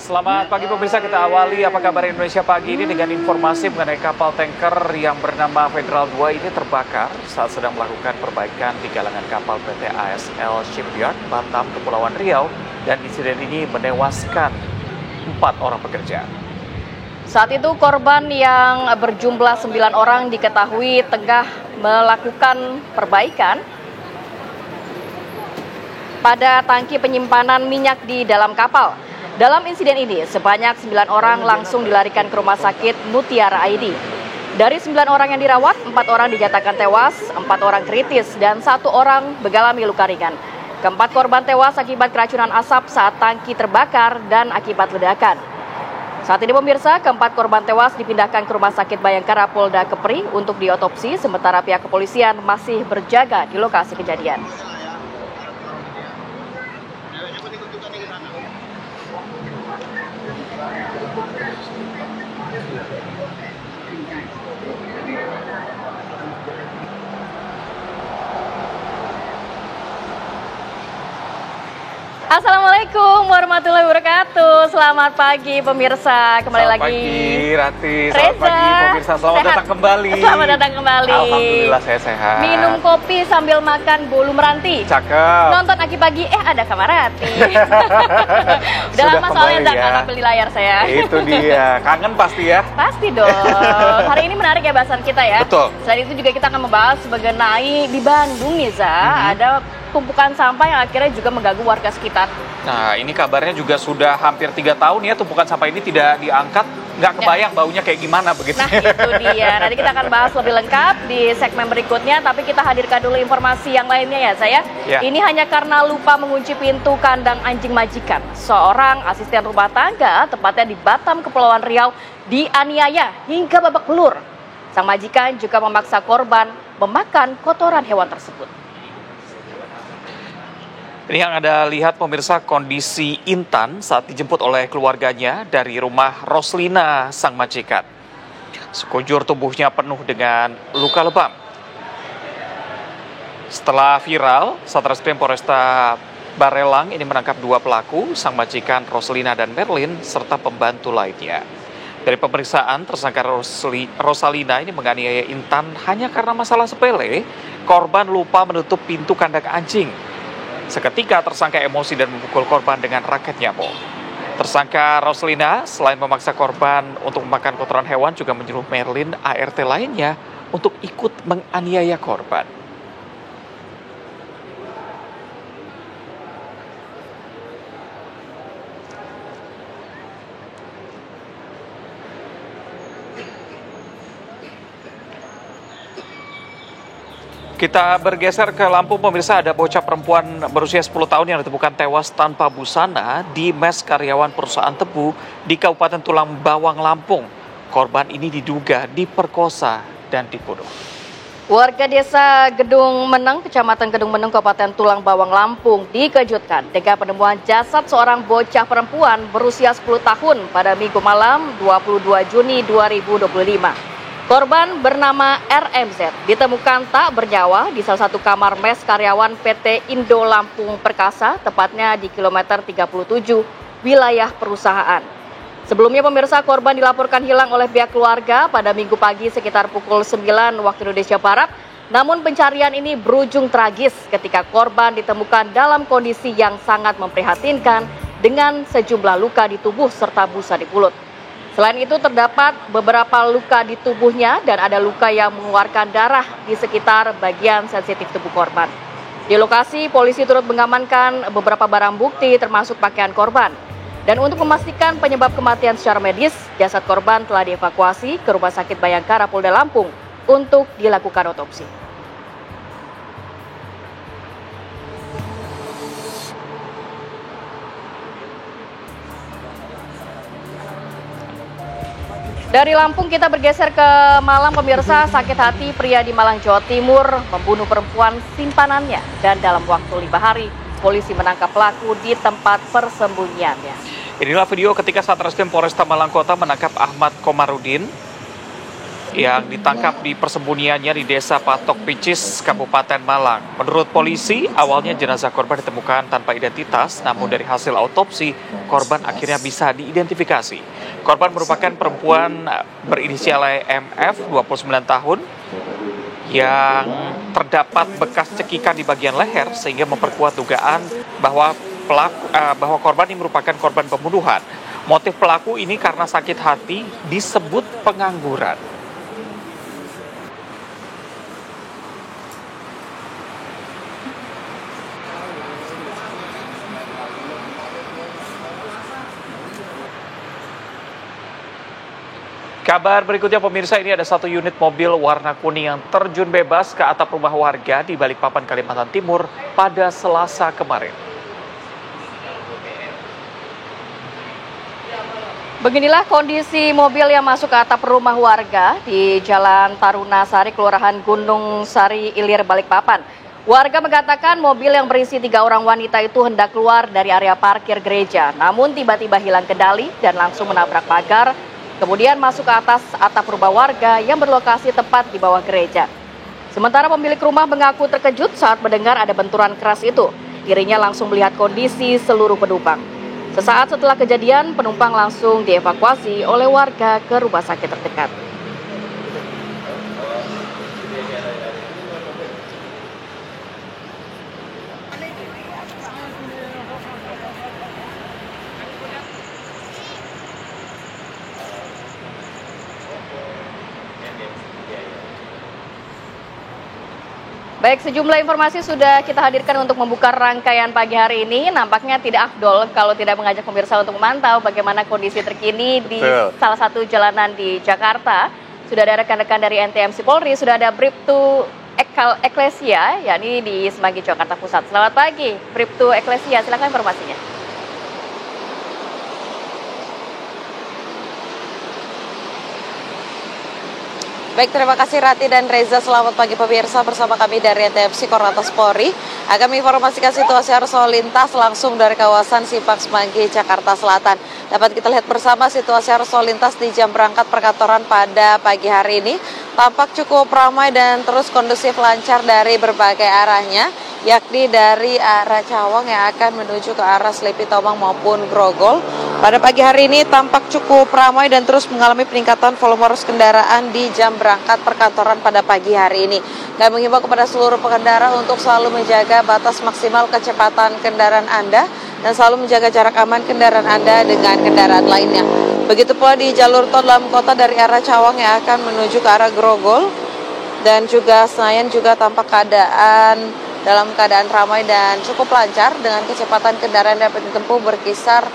Selamat pagi pemirsa, kita awali apa kabar Indonesia pagi ini dengan informasi mengenai kapal tanker yang bernama Federal 2 ini terbakar saat sedang melakukan perbaikan di galangan kapal PT ASL Shipyard Batam, Kepulauan Riau, dan insiden ini menewaskan 4 orang pekerja. Saat itu korban yang berjumlah 9 orang diketahui tengah melakukan perbaikan pada tangki penyimpanan minyak di dalam kapal. Dalam insiden ini, sebanyak 9 orang langsung dilarikan ke Rumah Sakit Mutiara ID. Dari 9 orang yang dirawat, 4 orang dinyatakan tewas, 4 orang kritis, dan 1 orang mengalami luka ringan. Keempat korban tewas akibat keracunan asap saat tangki terbakar dan akibat ledakan. Saat ini pemirsa, keempat korban tewas dipindahkan ke Rumah Sakit Bayangkara Polda Kepri untuk diotopsi, sementara pihak kepolisian masih berjaga di lokasi kejadian. Assalamualaikum warahmatullahi wabarakatuh. Selamat pagi pemirsa. Kembali Selamat lagi. Pagi Rati, Reza. selamat pagi pemirsa. Selamat Sehat? datang kembali. Selamat datang kembali. Alhamdulillah saya sehat. Minum kopi sambil makan bolu meranti. Cakep. Nonton Aki Pagi, ada Kamarati. Udah Sudah lama soalnya kembali ya. nggak tampil di layar saya. Itu dia, kangen pasti ya. Pasti dong. Hari ini menarik ya bahasan kita ya. Betul. Selain itu juga kita akan membahas mengenai di Bandung nih ada tumpukan sampah yang akhirnya juga mengganggu warga sekitar. Nah, ini kabarnya juga sudah hampir 3 tahun ya tumpukan sampah ini tidak diangkat. Nggak kebayang baunya kayak gimana begitu. Nah, itu dia. Nanti kita akan bahas lebih lengkap di segmen berikutnya, tapi kita hadirkan dulu informasi yang lainnya ya, saya. Ya. Ini hanya karena lupa mengunci pintu kandang anjing majikan. Seorang asisten rumah tangga, tepatnya di Batam, Kepulauan Riau, dianiaya hingga babak belur. Sang majikan juga memaksa korban memakan kotoran hewan tersebut. Ini yang Anda lihat pemirsa kondisi Intan saat dijemput oleh keluarganya dari rumah Roslina sang majikan. Sekujur tubuhnya penuh dengan luka lebam. Setelah viral, Satreskrim Polresta Barelang ini menangkap 2 pelaku, sang majikan Roslina dan Merlin, serta pembantu lainnya. Dari pemeriksaan, tersangka Rosalina ini menganiaya Intan hanya karena masalah sepele, korban lupa menutup pintu kandang anjing. Seketika tersangka emosi dan memukul korban dengan raket nyamuk. Tersangka Roslina selain memaksa korban untuk memakan kotoran hewan juga menyuruh Merlin ART lainnya untuk ikut menganiaya korban. Kita bergeser ke Lampung, pemirsa. Ada bocah perempuan berusia 10 tahun yang ditemukan tewas tanpa busana di mes karyawan perusahaan tebu di Kabupaten Tulang Bawang, Lampung. Korban ini diduga diperkosa dan dibunuh. Warga desa Gedung Meneng, Kecamatan Gedung Meneng, Kabupaten Tulang Bawang, Lampung dikejutkan dengan penemuan jasad seorang bocah perempuan berusia 10 tahun pada Minggu malam 22 Juni 2025. Korban bernama RMZ ditemukan tak bernyawa di salah satu kamar mes karyawan PT Indo Lampung Perkasa, tepatnya di kilometer 37 wilayah perusahaan. Sebelumnya pemirsa, korban dilaporkan hilang oleh pihak keluarga pada Minggu pagi sekitar pukul 9 waktu Indonesia Barat. Namun pencarian ini berujung tragis ketika korban ditemukan dalam kondisi yang sangat memprihatinkan dengan sejumlah luka di tubuh serta busa di mulut. Selain itu terdapat beberapa luka di tubuhnya dan ada luka yang mengeluarkan darah di sekitar bagian sensitif tubuh korban. Di lokasi, polisi turut mengamankan beberapa barang bukti termasuk pakaian korban. Dan untuk memastikan penyebab kematian secara medis, jasad korban telah dievakuasi ke Rumah Sakit Bayangkara Polda Lampung untuk dilakukan otopsi. Dari Lampung kita bergeser ke Malang, pemirsa. Sakit hati pria di Malang, Jawa Timur membunuh perempuan simpanannya dan dalam waktu 5 hari polisi menangkap pelaku di tempat persembunyiannya. Inilah video ketika Satreskrim Polresta Malang Kota menangkap Ahmad Komarudin yang ditangkap di persembunyiannya di Desa Patok Picis, Kabupaten Malang. Menurut polisi, awalnya jenazah korban ditemukan tanpa identitas, namun dari hasil autopsi, korban akhirnya bisa diidentifikasi. Korban merupakan perempuan berinisial MF, 29 tahun, yang terdapat bekas cekikan di bagian leher sehingga memperkuat dugaan bahwa korban ini merupakan korban pembunuhan. Motif pelaku ini karena sakit hati disebut pengangguran. Kabar berikutnya pemirsa, ini ada satu unit mobil warna kuning yang terjun bebas ke atap rumah warga di Balikpapan, Kalimantan Timur pada Selasa kemarin. Beginilah kondisi mobil yang masuk ke atap rumah warga di Jalan Taruna Sari, Kelurahan Gunung Sari, Ilir, Balikpapan. Warga mengatakan mobil yang berisi 3 orang wanita itu hendak keluar dari area parkir gereja, namun tiba-tiba hilang kendali dan langsung menabrak pagar, kemudian masuk ke atas atap rumah warga yang berlokasi tepat di bawah gereja. Sementara pemilik rumah mengaku terkejut saat mendengar ada benturan keras itu. Dirinya langsung melihat kondisi seluruh penumpang. Sesaat setelah kejadian, penumpang langsung dievakuasi oleh warga ke rumah sakit terdekat. Baik, sejumlah informasi sudah kita hadirkan untuk membuka rangkaian pagi hari ini. Nampaknya tidak afdol kalau tidak mengajak pemirsa untuk memantau bagaimana kondisi terkini di salah satu jalanan di Jakarta. Sudah ada rekan-rekan dari NTMC Polri, sudah ada Bribtu Eklesia, yakni di Semanggi, Jakarta Pusat. Selamat pagi, Bribtu Eklesia, silakan informasinya. Baik, terima kasih Rati dan Reza. Selamat pagi pemirsa, bersama kami dari NTMC Korlantas Polri akan menginformasikan situasi arus lalu lintas langsung dari kawasan Simpang Semanggi, Jakarta Selatan. Dapat kita lihat bersama situasi arus lalu lintas di jam berangkat perkantoran pada pagi hari ini tampak cukup ramai dan terus kondusif, lancar dari berbagai arahnya, yakni dari arah Cawang yang akan menuju ke arah Selipi Tomang maupun Grogol. Pada pagi hari ini tampak cukup ramai dan terus mengalami peningkatan volume arus kendaraan di jam berangkat perkantoran pada pagi hari ini. Kami mengimbau kepada seluruh pengendara untuk selalu menjaga batas maksimal kecepatan kendaraan Anda dan selalu menjaga jarak aman kendaraan Anda dengan kendaraan lainnya. Begitu pula di jalur tol dalam kota dari arah Cawang yang akan menuju ke arah Grogol dan juga Senayan juga tampak dalam keadaan ramai dan cukup lancar dengan kecepatan kendaraan dapat ditempuh berkisar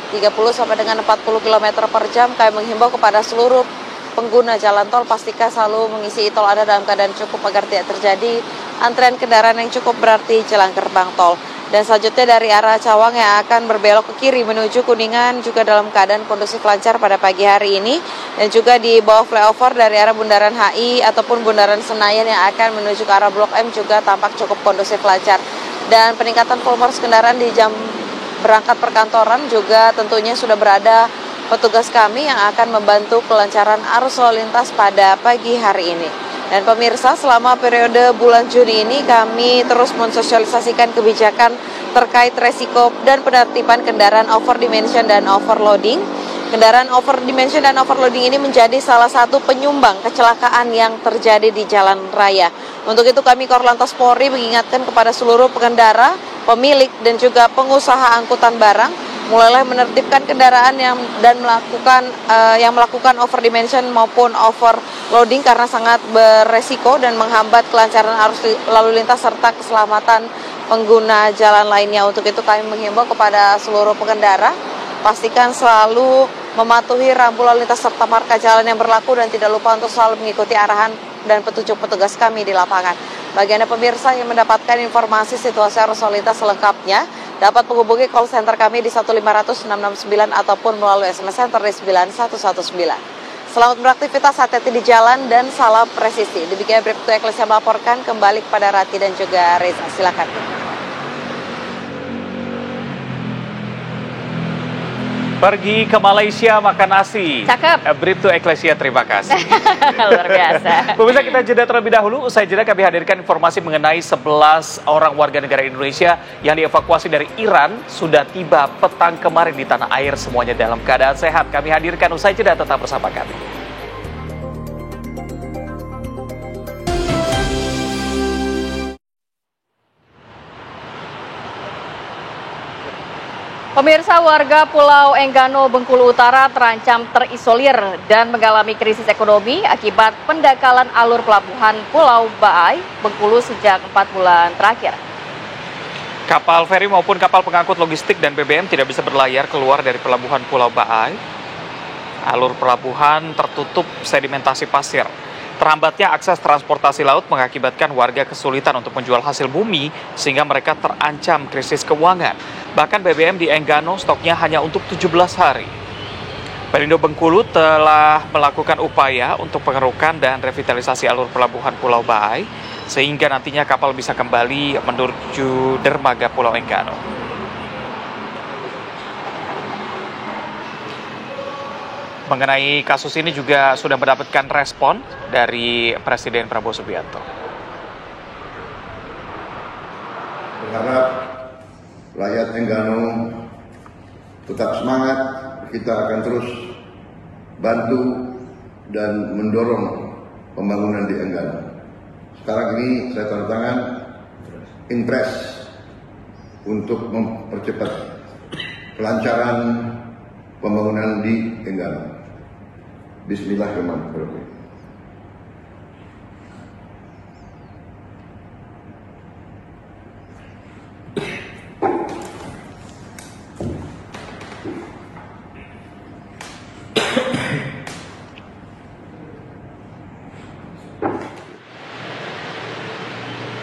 30 sampai dengan 40 km per jam. Kami menghimbau kepada seluruh pengguna jalan tol pastikan selalu mengisi e-tol Anda dalam keadaan cukup agar tidak terjadi antrian kendaraan yang cukup berarti jelang gerbang tol. Dan selanjutnya dari arah Cawang yang akan berbelok ke kiri menuju Kuningan juga dalam keadaan kondusif lancar pada pagi hari ini. Dan juga di bawah flyover dari arah Bundaran HI ataupun Bundaran Senayan yang akan menuju ke arah Blok M juga tampak cukup kondusif lancar. Dan peningkatan volume kendaraan di jam berangkat perkantoran juga tentunya sudah berada petugas kami yang akan membantu kelancaran arus lalu lintas pada pagi hari ini. Dan pemirsa, selama periode bulan Juni ini kami terus mensosialisasikan kebijakan terkait resiko dan penertiban kendaraan overdimension dan overloading. Kendaraan overdimension dan overloading ini menjadi salah satu penyumbang kecelakaan yang terjadi di jalan raya. Untuk itu kami Korlantas Polri mengingatkan kepada seluruh pengendara, pemilik dan juga pengusaha angkutan barang mulailah menertibkan kendaraan yang melakukan overdimension maupun overloading karena sangat beresiko dan menghambat kelancaran arus lalu lintas serta keselamatan pengguna jalan lainnya. Untuk itu kami menghimbau kepada seluruh pengendara pastikan selalu mematuhi rambu lalu lintas serta marka jalan yang berlaku dan tidak lupa untuk selalu mengikuti arahan dan petunjuk petugas kami di lapangan. Bagi Anda pemirsa yang mendapatkan informasi situasi arus lalu lintas selengkapnya, dapat menghubungi call center kami di 1500669 ataupun melalui SMS center di 9119. Selamat beraktivitas, hati-hati di jalan dan salam presisi. Demikian Bribtu Eklesia melaporkan, kembali kepada Rati dan juga Reza. Silakan. Pergi ke Malaysia makan nasi. Cakep. Bribtu Eklesia, terima kasih. Luar biasa. Pemirsa, kita jeda terlebih dahulu. Usai jeda kami hadirkan informasi mengenai 11 orang warga negara Indonesia yang dievakuasi dari Iran sudah tiba petang kemarin di tanah air, semuanya dalam keadaan sehat. Kami hadirkan usai jeda, tetap bersama kami. Pemirsa, warga Pulau Enggano, Bengkulu Utara terancam terisolir dan mengalami krisis ekonomi akibat pendangkalan alur pelabuhan Pulau Baai, Bengkulu sejak 4 bulan terakhir. Kapal feri maupun kapal pengangkut logistik dan BBM tidak bisa berlayar keluar dari pelabuhan Pulau Baai. Alur pelabuhan tertutup sedimentasi pasir. Terhambatnya akses transportasi laut mengakibatkan warga kesulitan untuk menjual hasil bumi sehingga mereka terancam krisis keuangan. Bahkan BBM di Enggano stoknya hanya untuk 17 hari. Pelindo Bengkulu telah melakukan upaya untuk pengerukan dan revitalisasi alur pelabuhan Pulau Baai sehingga nantinya kapal bisa kembali menuju dermaga Pulau Enggano. Mengenai kasus ini juga sudah mendapatkan respon dari Presiden Prabowo Subianto. Berharap rakyat Enggano tetap semangat, kita akan terus bantu dan mendorong pembangunan di Enggano. Sekarang ini saya tanda tangan impres untuk mempercepat kelancaran pembangunan di Enggano. Bismillahirrahmanirrahim.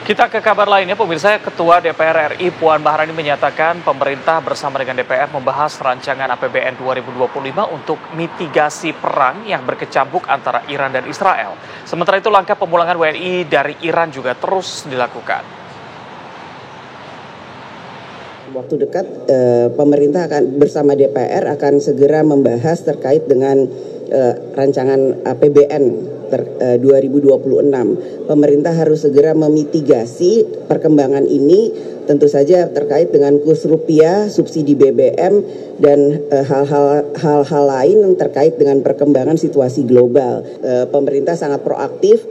Kita ke kabar lainnya, pemirsa. Ketua DPR RI Puan Maharani menyatakan pemerintah bersama dengan DPR membahas rancangan APBN 2025 untuk mitigasi perang yang berkecamuk antara Iran dan Israel. Sementara itu langkah pemulangan WNI dari Iran juga terus dilakukan. Waktu dekat pemerintah akan bersama DPR akan segera membahas terkait dengan rancangan APBN 2026. Pemerintah harus segera memitigasi perkembangan ini, tentu saja terkait dengan kurs rupiah, subsidi BBM, dan hal-hal lain yang terkait dengan perkembangan situasi global. Pemerintah sangat proaktif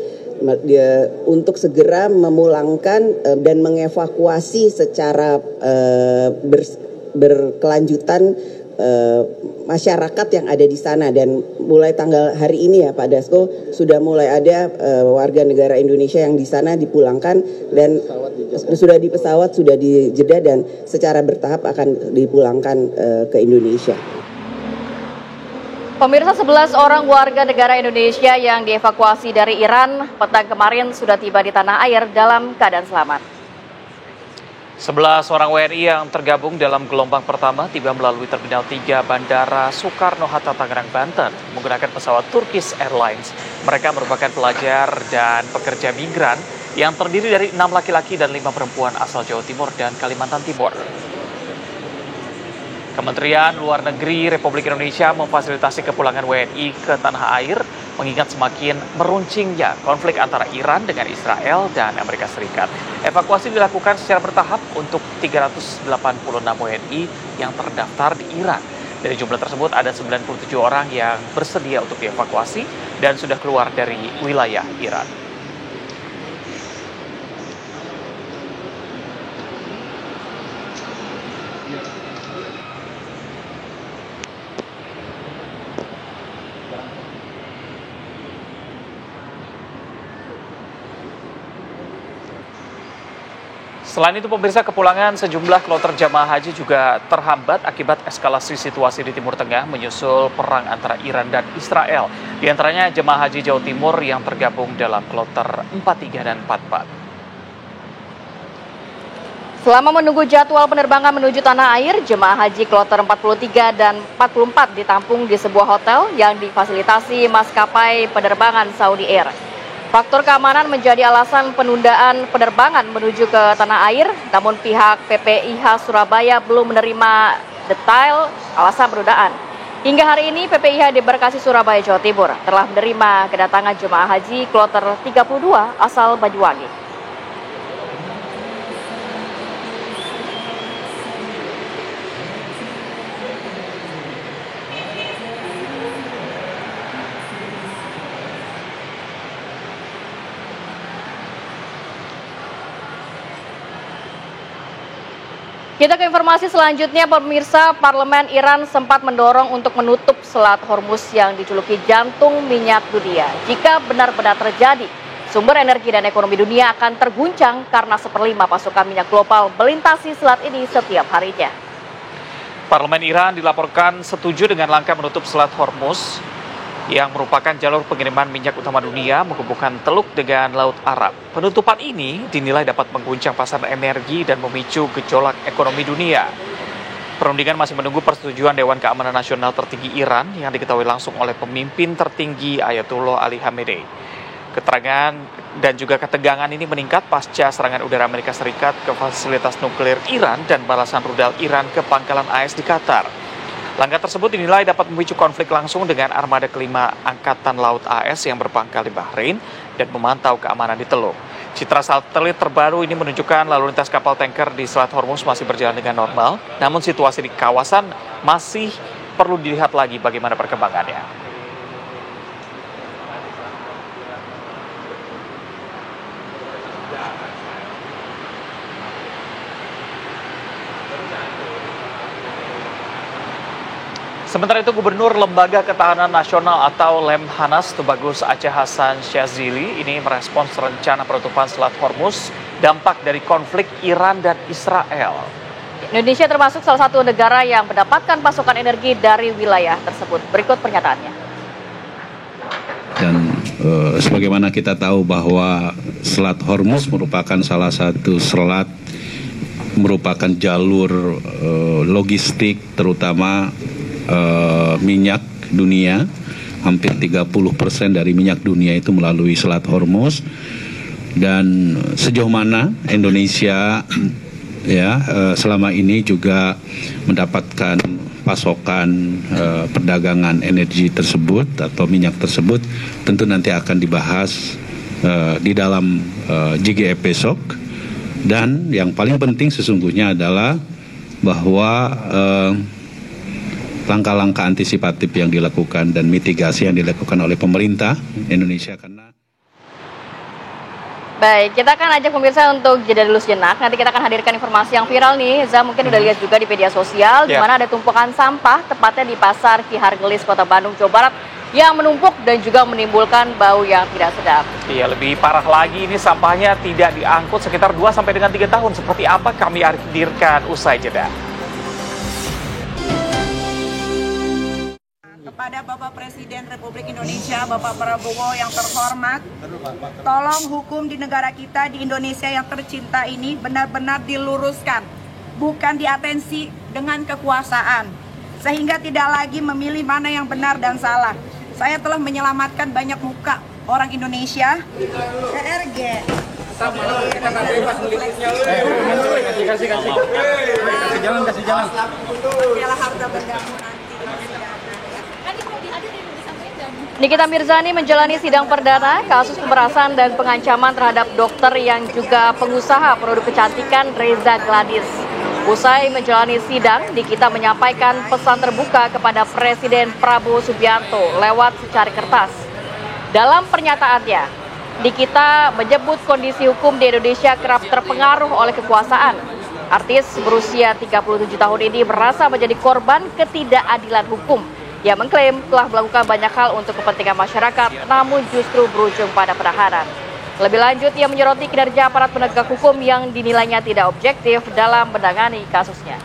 untuk segera memulangkan dan mengevakuasi secara berkelanjutan masyarakat yang ada di sana. Dan mulai tanggal hari ini ya Pak Dasko sudah mulai ada warga negara Indonesia yang di sana dipulangkan dan sudah di pesawat, sudah di Jeddah dan secara bertahap akan dipulangkan ke Indonesia. Pemirsa, 11 orang warga negara Indonesia yang dievakuasi dari Iran petang kemarin sudah tiba di tanah air dalam keadaan selamat. 11 orang WNI yang tergabung dalam gelombang pertama tiba melalui Terminal 3 Bandara Soekarno-Hatta, Tangerang, Banten menggunakan pesawat Turkish Airlines. Mereka merupakan pelajar dan pekerja migran yang terdiri dari 6 laki-laki dan 5 perempuan asal Jawa Timur dan Kalimantan Timur. Kementerian Luar Negeri Republik Indonesia memfasilitasi kepulangan WNI ke tanah air mengingat semakin meruncingnya konflik antara Iran dengan Israel dan Amerika Serikat. Evakuasi dilakukan secara bertahap untuk 386 WNI yang terdaftar di Iran. Dari jumlah tersebut ada 97 orang yang bersedia untuk dievakuasi dan sudah keluar dari wilayah Iran. Selain itu, pemirsa, kepulangan sejumlah kloter jamaah haji juga terhambat akibat eskalasi situasi di Timur Tengah menyusul perang antara Iran dan Israel. Di antaranya jemaah haji Jawa Timur yang tergabung dalam kloter 43 dan 44. Selama menunggu jadwal penerbangan menuju tanah air, jemaah haji kloter 43 dan 44 ditampung di sebuah hotel yang difasilitasi maskapai penerbangan Saudi Air. Faktor keamanan menjadi alasan penundaan penerbangan menuju ke tanah air, namun pihak PPIH Surabaya belum menerima detail alasan penundaan. Hingga hari ini PPIH di Bekasi Surabaya Jawa Timur telah menerima kedatangan jemaah haji kloter 32 asal Banyuwangi. Kita ke informasi selanjutnya, pemirsa. Parlemen Iran sempat mendorong untuk menutup Selat Hormuz yang dijuluki jantung minyak dunia. Jika benar-benar terjadi, sumber energi dan ekonomi dunia akan terguncang karena 1/5 pasokan minyak global melintasi selat ini setiap harinya. Parlemen Iran dilaporkan setuju dengan langkah menutup Selat Hormuz yang merupakan jalur pengiriman minyak utama dunia menghubungkan Teluk dengan Laut Arab. Penutupan ini dinilai dapat mengguncang pasar energi dan memicu gejolak ekonomi dunia. Perundingan masih menunggu persetujuan Dewan Keamanan Nasional tertinggi Iran yang diketahui langsung oleh pemimpin tertinggi Ayatollah Ali Khamenei. Keterangan dan juga ketegangan ini meningkat pasca serangan udara Amerika Serikat ke fasilitas nuklir Iran dan balasan rudal Iran ke pangkalan AS di Qatar. Langkah tersebut dinilai dapat memicu konflik langsung dengan armada kelima Angkatan Laut AS yang berpangkal di Bahrain dan memantau keamanan di Teluk. Citra satelit terbaru ini menunjukkan lalu lintas kapal tanker di Selat Hormuz masih berjalan dengan normal, namun situasi di kawasan masih perlu dilihat lagi bagaimana perkembangannya. Sementara itu, Gubernur Lembaga Ketahanan Nasional atau Lemhanas Tubagus Aceh Hasan Syazili ini merespons rencana penutupan Selat Hormuz dampak dari konflik Iran dan Israel. Indonesia termasuk salah satu negara yang mendapatkan pasokan energi dari wilayah tersebut. Berikut pernyataannya. Dan sebagaimana kita tahu bahwa Selat Hormuz merupakan salah satu selat, merupakan jalur logistik terutama minyak dunia. Hampir 30% dari minyak dunia itu melalui Selat Hormuz. Dan sejauh mana Indonesia selama ini juga mendapatkan pasokan perdagangan energi tersebut atau minyak tersebut tentu nanti akan dibahas di dalam JGF besok. Dan yang paling penting sesungguhnya adalah bahwa langkah-langkah antisipatif yang dilakukan dan mitigasi yang dilakukan oleh pemerintah Indonesia karena. Baik, kita akan ajak pemirsa untuk jeda dulu sejenak. Nanti kita akan hadirkan informasi yang viral nih. Za mungkin udah lihat juga di media sosial, di mana ada tumpukan sampah, tepatnya di Pasar Ki Hargelis, Kota Bandung, Jawa Barat, yang menumpuk dan juga menimbulkan bau yang tidak sedap. Iya, lebih parah lagi ini sampahnya tidak diangkut sekitar 2 sampai dengan 3 tahun. Seperti apa kami hadirkan usai jeda. Kepada Bapak Presiden Republik Indonesia, Bapak Prabowo yang terhormat, tolong hukum di negara kita, di Indonesia yang tercinta ini benar-benar diluruskan, bukan diatensi dengan kekuasaan, sehingga tidak lagi memilih mana yang benar dan salah. Saya telah menyelamatkan banyak muka orang Indonesia. ERG. Kasih jalan. Piala harta bendamu nanti. Nikita Mirzani menjalani sidang perdana kasus pemerasan dan pengancaman terhadap dokter yang juga pengusaha produk kecantikan Reza Gladys. Usai menjalani sidang, Nikita menyampaikan pesan terbuka kepada Presiden Prabowo Subianto lewat secari kertas. Dalam pernyataannya, Nikita menyebut kondisi hukum di Indonesia kerap terpengaruh oleh kekuasaan. Artis berusia 37 tahun ini merasa menjadi korban ketidakadilan hukum. Ia mengklaim telah melakukan banyak hal untuk kepentingan masyarakat, namun justru berujung pada penahanan. Lebih lanjut, ia menyoroti kinerja aparat penegak hukum yang dinilainya tidak objektif dalam menangani kasusnya.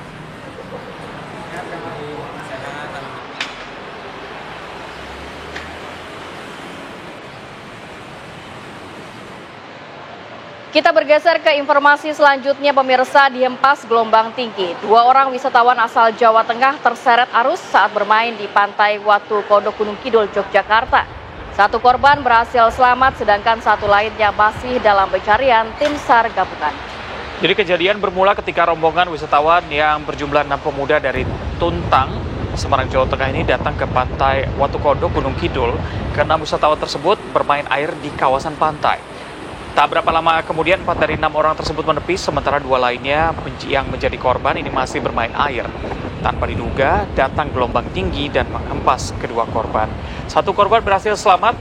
Kita bergeser ke informasi selanjutnya, pemirsa. Dihempas gelombang tinggi, 2 orang wisatawan asal Jawa Tengah terseret arus saat bermain di pantai Watu Kodok Gunung Kidul, Yogyakarta. 1 korban berhasil selamat, sedangkan 1 lainnya masih dalam pencarian tim SAR gabungan. Jadi kejadian bermula ketika rombongan wisatawan yang berjumlah 6 pemuda dari Tuntang, Semarang, Jawa Tengah ini datang ke pantai Watu Kodok, Gunung Kidul. Ke-6 wisatawan tersebut bermain air di kawasan pantai. Tak berapa lama kemudian 4 dari 6 orang tersebut menepis, sementara 2 lainnya yang menjadi korban ini masih bermain air. Tanpa diduga, datang gelombang tinggi dan menghempas kedua korban. 1 korban berhasil selamat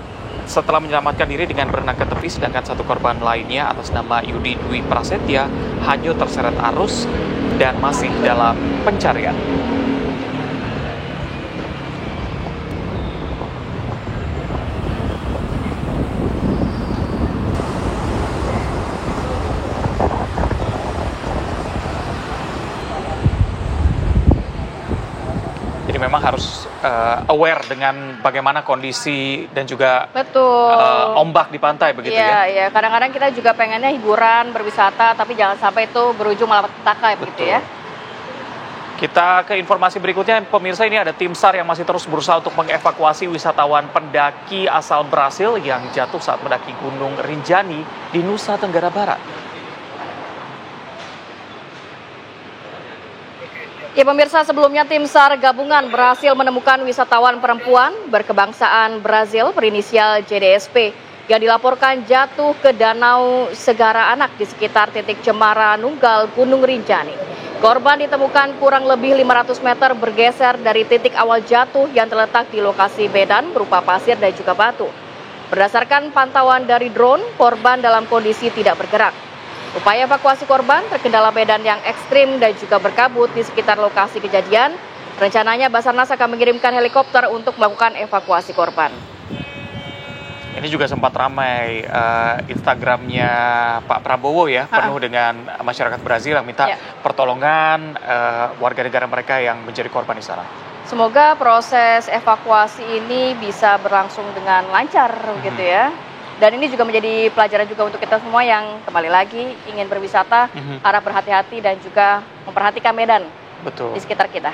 setelah menyelamatkan diri dengan berenang ke tepi, sedangkan 1 korban lainnya atas nama Yudi Dwi Prasetya hanyut terseret arus dan masih dalam pencarian. Jadi memang harus aware dengan bagaimana kondisi dan juga ombak di pantai begitu ya? Iya. Kadang-kadang kita juga pengennya hiburan, berwisata, tapi jangan sampai itu berujung malapetaka begitu ya. Kita ke informasi berikutnya, pemirsa. Ini ada tim SAR yang masih terus berusaha untuk mengevakuasi wisatawan pendaki asal Brasil yang jatuh saat mendaki Gunung Rinjani di Nusa Tenggara Barat. Ya pemirsa, sebelumnya tim SAR gabungan berhasil menemukan wisatawan perempuan berkebangsaan Brazil berinisial JDSP yang dilaporkan jatuh ke Danau Segara Anak di sekitar titik Cemara Nunggal Gunung Rinjani. Korban ditemukan kurang lebih 500 meter bergeser dari titik awal jatuh yang terletak di lokasi medan berupa pasir dan juga batu. Berdasarkan pantauan dari drone, korban dalam kondisi tidak bergerak. Upaya evakuasi korban terkendala medan yang ekstrim dan juga berkabut di sekitar lokasi kejadian. Rencananya Basarnas akan mengirimkan helikopter untuk melakukan evakuasi korban. Ini juga sempat ramai Instagramnya Pak Prabowo ya, penuh dengan masyarakat Brazil yang minta pertolongan warga negara mereka yang menjadi korban di sana. Semoga proses evakuasi ini bisa berlangsung dengan lancar gitu ya. Dan ini juga menjadi pelajaran juga untuk kita semua yang kembali lagi ingin berwisata, harap berhati-hati dan juga memperhatikan medan di sekitar kita.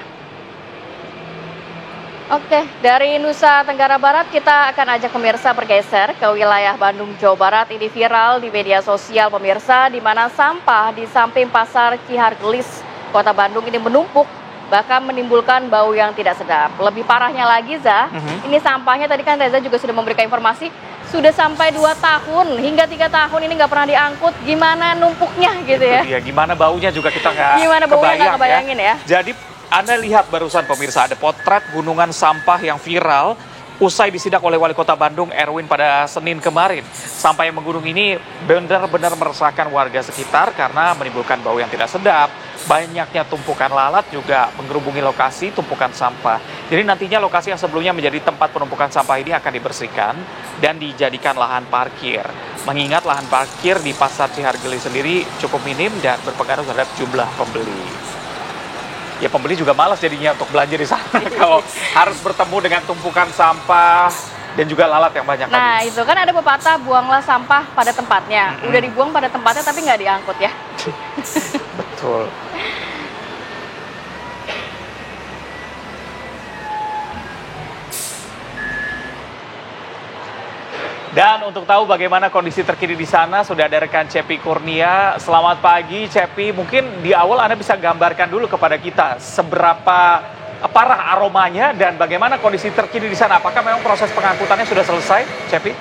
Oke, dari Nusa Tenggara Barat kita akan ajak pemirsa bergeser ke wilayah Bandung, Jawa Barat. Ini viral di media sosial pemirsa, di mana sampah di samping pasar Cihargelis, Kota Bandung ini menumpuk, bahkan menimbulkan bau yang tidak sedap. Lebih parahnya lagi, ini sampahnya tadi kan Reza juga sudah memberikan informasi, sudah sampai 2 tahun hingga 3 tahun ini nggak pernah diangkut. Gimana numpuknya gitu ya? Iya, gimana baunya juga kita nggak kebayangin ya. Jadi Anda lihat barusan pemirsa, ada potret gunungan sampah yang viral usai disidak oleh Wali Kota Bandung Erwin pada Senin kemarin. Sampah yang menggunung ini benar-benar meresahkan warga sekitar karena menimbulkan bau yang tidak sedap. Banyaknya tumpukan lalat juga mengerubungi lokasi tumpukan sampah. Jadi nantinya lokasi yang sebelumnya menjadi tempat penumpukan sampah ini akan dibersihkan dan dijadikan lahan parkir. Mengingat lahan parkir di pasar Cihargelis sendiri cukup minim dan berpengaruh terhadap jumlah pembeli. Ya pembeli juga malas jadinya untuk belanja di sana kalau harus bertemu dengan tumpukan sampah dan juga lalat yang banyak. Nah itu kan ada pepatah, buanglah sampah pada tempatnya. Udah dibuang pada tempatnya tapi nggak diangkut ya. Betul. Dan untuk tahu bagaimana kondisi terkini di sana, sudah ada rekan Cepi Kurnia. Selamat pagi Cepi, mungkin di awal Anda bisa gambarkan dulu kepada kita seberapa parah aromanya dan bagaimana kondisi terkini di sana. Apakah memang proses pengangkutannya sudah selesai, Cepi?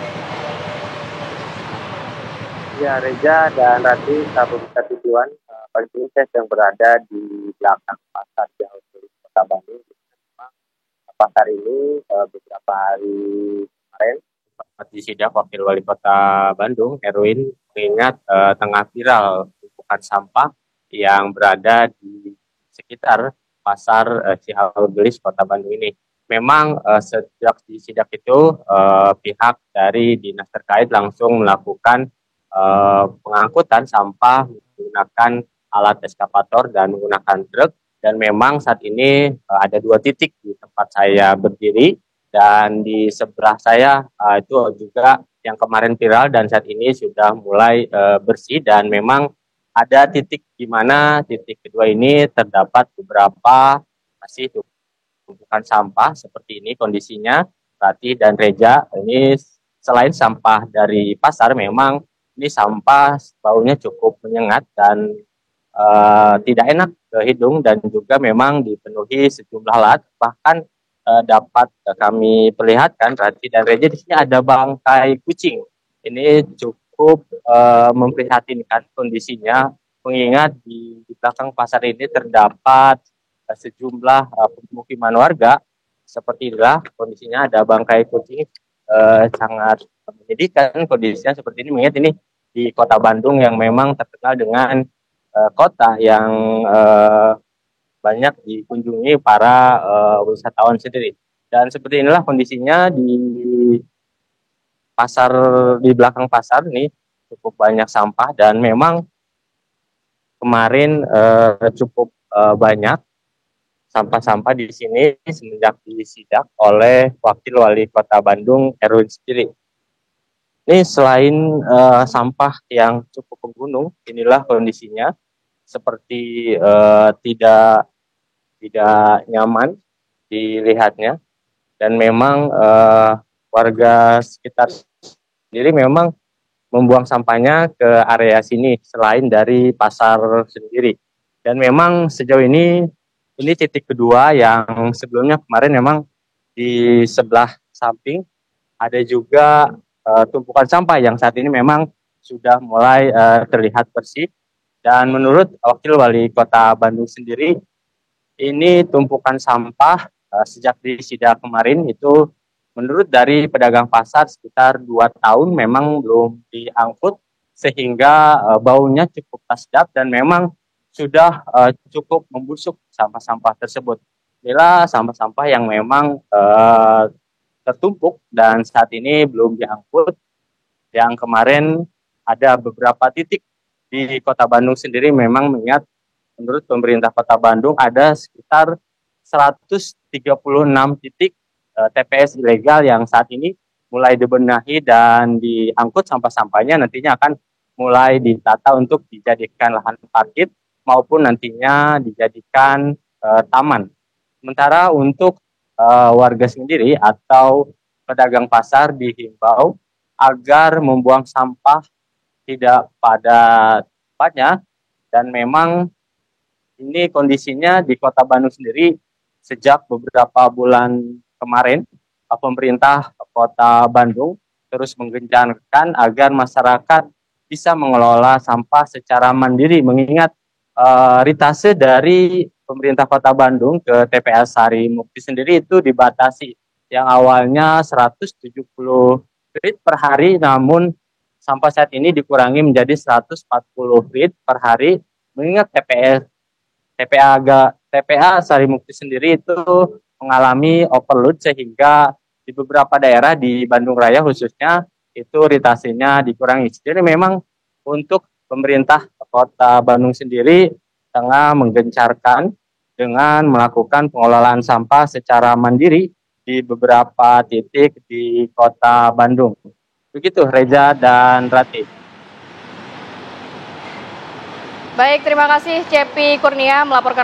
Ya, Reza dan Rati, sahabat tujuan, pagi ini saya sedang berada di belakang pasar Cihargelis Kota Bandung. Memang pasar ini beberapa hari kemarin disidak Wakil Wali Kota Bandung Erwin mengingat tengah viral tumpukan sampah yang berada di sekitar pasar Cihargelis Kota Bandung ini. Memang sejak disidak itu pihak dari dinas terkait langsung melakukan pengangkutan sampah menggunakan alat eskavator dan menggunakan truk, dan memang saat ini ada 2 titik di tempat saya berdiri. Dan di sebelah saya itu juga yang kemarin viral dan saat ini sudah mulai bersih, dan memang ada titik di mana titik kedua ini terdapat beberapa masih tumpukan sampah seperti ini kondisinya, Rati dan Reja. Ini selain sampah dari pasar, memang ini sampah baunya cukup menyengat dan tidak enak ke hidung dan juga memang dipenuhi sejumlah alat. Bahkan dapat kami perlihatkan, Rati dan Reza, di sini ada bangkai kucing. Ini cukup memprihatinkan kondisinya, mengingat di belakang pasar ini terdapat sejumlah pemukiman warga. Seperti inilah kondisinya, ada bangkai kucing, sangat menyedihkan kondisinya seperti ini, mengingat ini di kota Bandung yang memang terkenal dengan kota yang banyak dikunjungi para wisatawan sendiri. Dan seperti inilah kondisinya di pasar, di belakang pasar ini cukup banyak sampah, dan memang kemarin cukup banyak sampah-sampah di sini semenjak disidak oleh Wakil Wali Kota Bandung, Erwin sendiri. Ini selain sampah yang cukup menggunung, inilah kondisinya seperti tidak nyaman dilihatnya, dan memang warga sekitar sendiri memang membuang sampahnya ke area sini selain dari pasar sendiri. Dan memang sejauh ini titik kedua, yang sebelumnya kemarin memang di sebelah samping ada juga tumpukan sampah yang saat ini memang sudah mulai terlihat bersih. Dan menurut Wakil Wali Kota Bandung sendiri, ini tumpukan sampah sejak disidak kemarin itu menurut dari pedagang pasar sekitar 2 tahun memang belum diangkut, sehingga baunya cukup sedap dan memang sudah cukup membusuk sampah-sampah tersebut. Inilah sampah-sampah yang memang tertumpuk dan saat ini belum diangkut. Yang kemarin ada beberapa titik di Kota Bandung sendiri, memang mengingat menurut pemerintah Kota Bandung ada sekitar 136 titik TPS ilegal yang saat ini mulai dibenahi dan diangkut sampah-sampahnya, nantinya akan mulai ditata untuk dijadikan lahan parkir maupun nantinya dijadikan taman. Sementara untuk warga sendiri atau pedagang pasar dihimbau agar membuang sampah tidak pada tempatnya, dan memang ini kondisinya di Kota Bandung sendiri sejak beberapa bulan kemarin pemerintah Kota Bandung terus menggencarkan agar masyarakat bisa mengelola sampah secara mandiri, mengingat ritase dari pemerintah Kota Bandung ke TPS Sari Mukti sendiri itu dibatasi, yang awalnya 170 rit per hari, namun sampai saat ini dikurangi menjadi 140 rit per hari, mengingat TPA Sari Mukti sendiri itu mengalami overload, sehingga di beberapa daerah di Bandung Raya khususnya itu ritasinya dikurangi. Jadi memang untuk pemerintah Kota Bandung sendiri tengah menggencarkan dengan melakukan pengelolaan sampah secara mandiri di beberapa titik di Kota Bandung. Begitu Reza dan Rati. Baik, terima kasih Cepi Kurnia melaporkan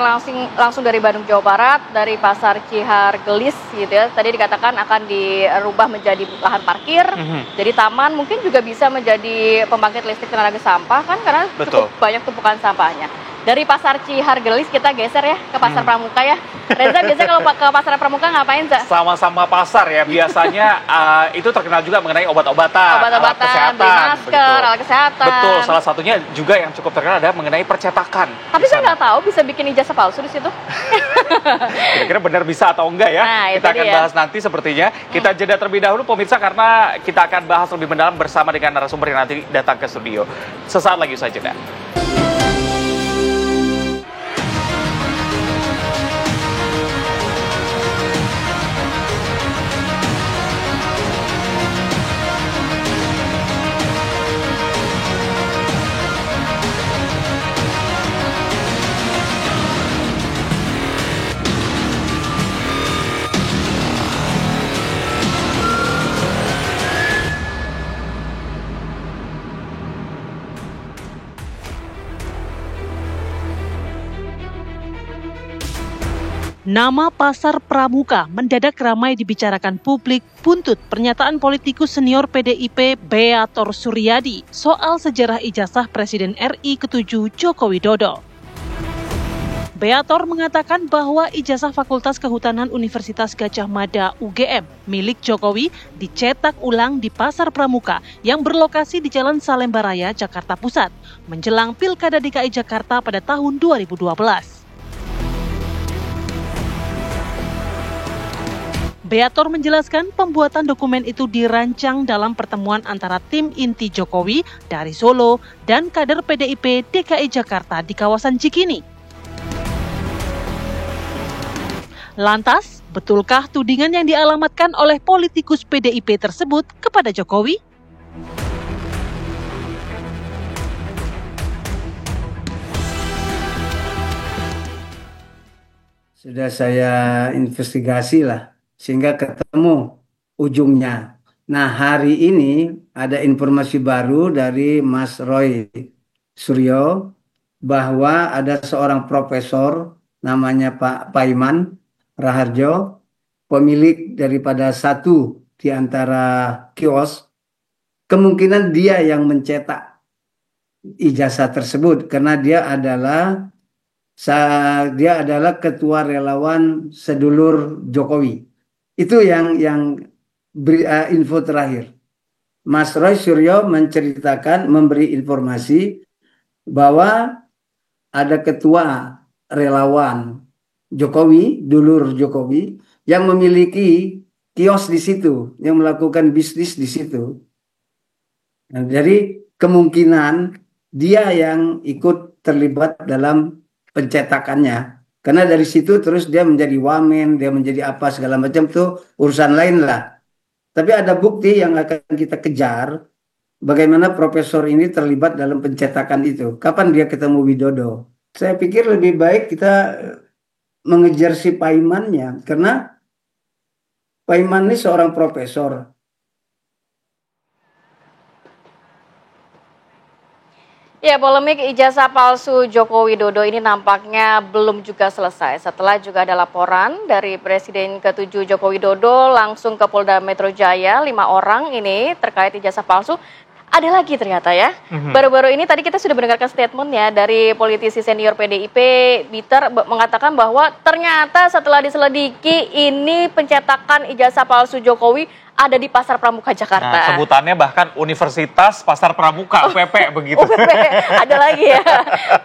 langsung dari Bandung, Jawa Barat, dari Pasar Cihargelis gitu ya. Tadi dikatakan akan dirubah menjadi lahan parkir, jadi taman, mungkin juga bisa menjadi pembangkit listrik tenaga sampah kan, karena cukup banyak tumpukan sampahnya. Dari Pasar Cihargelis kita geser ya ke Pasar Pramuka ya. Reza, biasanya kalau ke Pasar Pramuka ngapain, Za? Sama-sama pasar ya, biasanya itu terkenal juga mengenai obat-obatan, alat kesehatan, beli masker, alat kesehatan. Betul, salah satunya juga yang cukup terkenal adalah mengenai percetakan. Tapi saya nggak tahu bisa bikin ijazah palsu di situ. Kira-kira benar bisa atau enggak ya? Nah, kita akan bahas nanti sepertinya. Kita jeda terlebih dahulu pemirsa, karena kita akan bahas lebih mendalam bersama dengan narasumber yang nanti datang ke studio. Sesaat lagi usai jeda. Nama Pasar Pramuka mendadak ramai dibicarakan publik buntut pernyataan politikus senior PDIP Beator Suryadi soal sejarah ijazah Presiden RI ke-7 Joko Widodo. Beator mengatakan bahwa ijazah Fakultas Kehutanan Universitas Gadjah Mada UGM milik Jokowi dicetak ulang di Pasar Pramuka yang berlokasi di Jalan Salemba Raya, Jakarta Pusat, menjelang Pilkada DKI Jakarta pada tahun 2012. Beator menjelaskan pembuatan dokumen itu dirancang dalam pertemuan antara tim inti Jokowi dari Solo dan kader PDIP DKI Jakarta di kawasan Cikini. Lantas, betulkah tudingan yang dialamatkan oleh politikus PDIP tersebut kepada Jokowi? Sudah saya investigasi lah, sehingga ketemu ujungnya. Nah, hari ini ada informasi baru dari Mas Roy Suryo bahwa ada seorang profesor namanya Pak Paiman Raharjo, pemilik daripada satu di antara kios, kemungkinan dia yang mencetak ijazah tersebut karena dia adalah ketua relawan sedulur Jokowi. Itu yang info terakhir. Mas Roy Suryo memberi informasi bahwa ada ketua relawan Jokowi, dulur Jokowi, yang memiliki kios di situ, yang melakukan bisnis di situ. Nah, jadi kemungkinan dia yang ikut terlibat dalam pencetakannya. Karena dari situ terus dia menjadi wamen, dia menjadi apa segala macam, tuh urusan lain lah. Tapi ada bukti yang akan kita kejar, bagaimana profesor ini terlibat dalam pencetakan itu. Kapan dia ketemu Widodo? Saya pikir lebih baik kita mengejar si Paimannya, karena Paiman ini seorang profesor. Ya, polemik ijazah palsu Joko Widodo ini nampaknya belum juga selesai. Setelah juga ada laporan dari Presiden ke-7 Joko Widodo langsung ke Polda Metro Jaya, 5 orang ini terkait ijazah palsu. Ada lagi ternyata ya. Baru-baru ini tadi kita sudah mendengarkan statement ya dari politisi senior PDIP, Biter, mengatakan bahwa ternyata setelah diselidiki ini pencetakan ijazah palsu Jokowi ada di Pasar Pramuka Jakarta. Nah, sebutannya bahkan Universitas Pasar Pramuka, UPP begitu. UPP, ada lagi ya.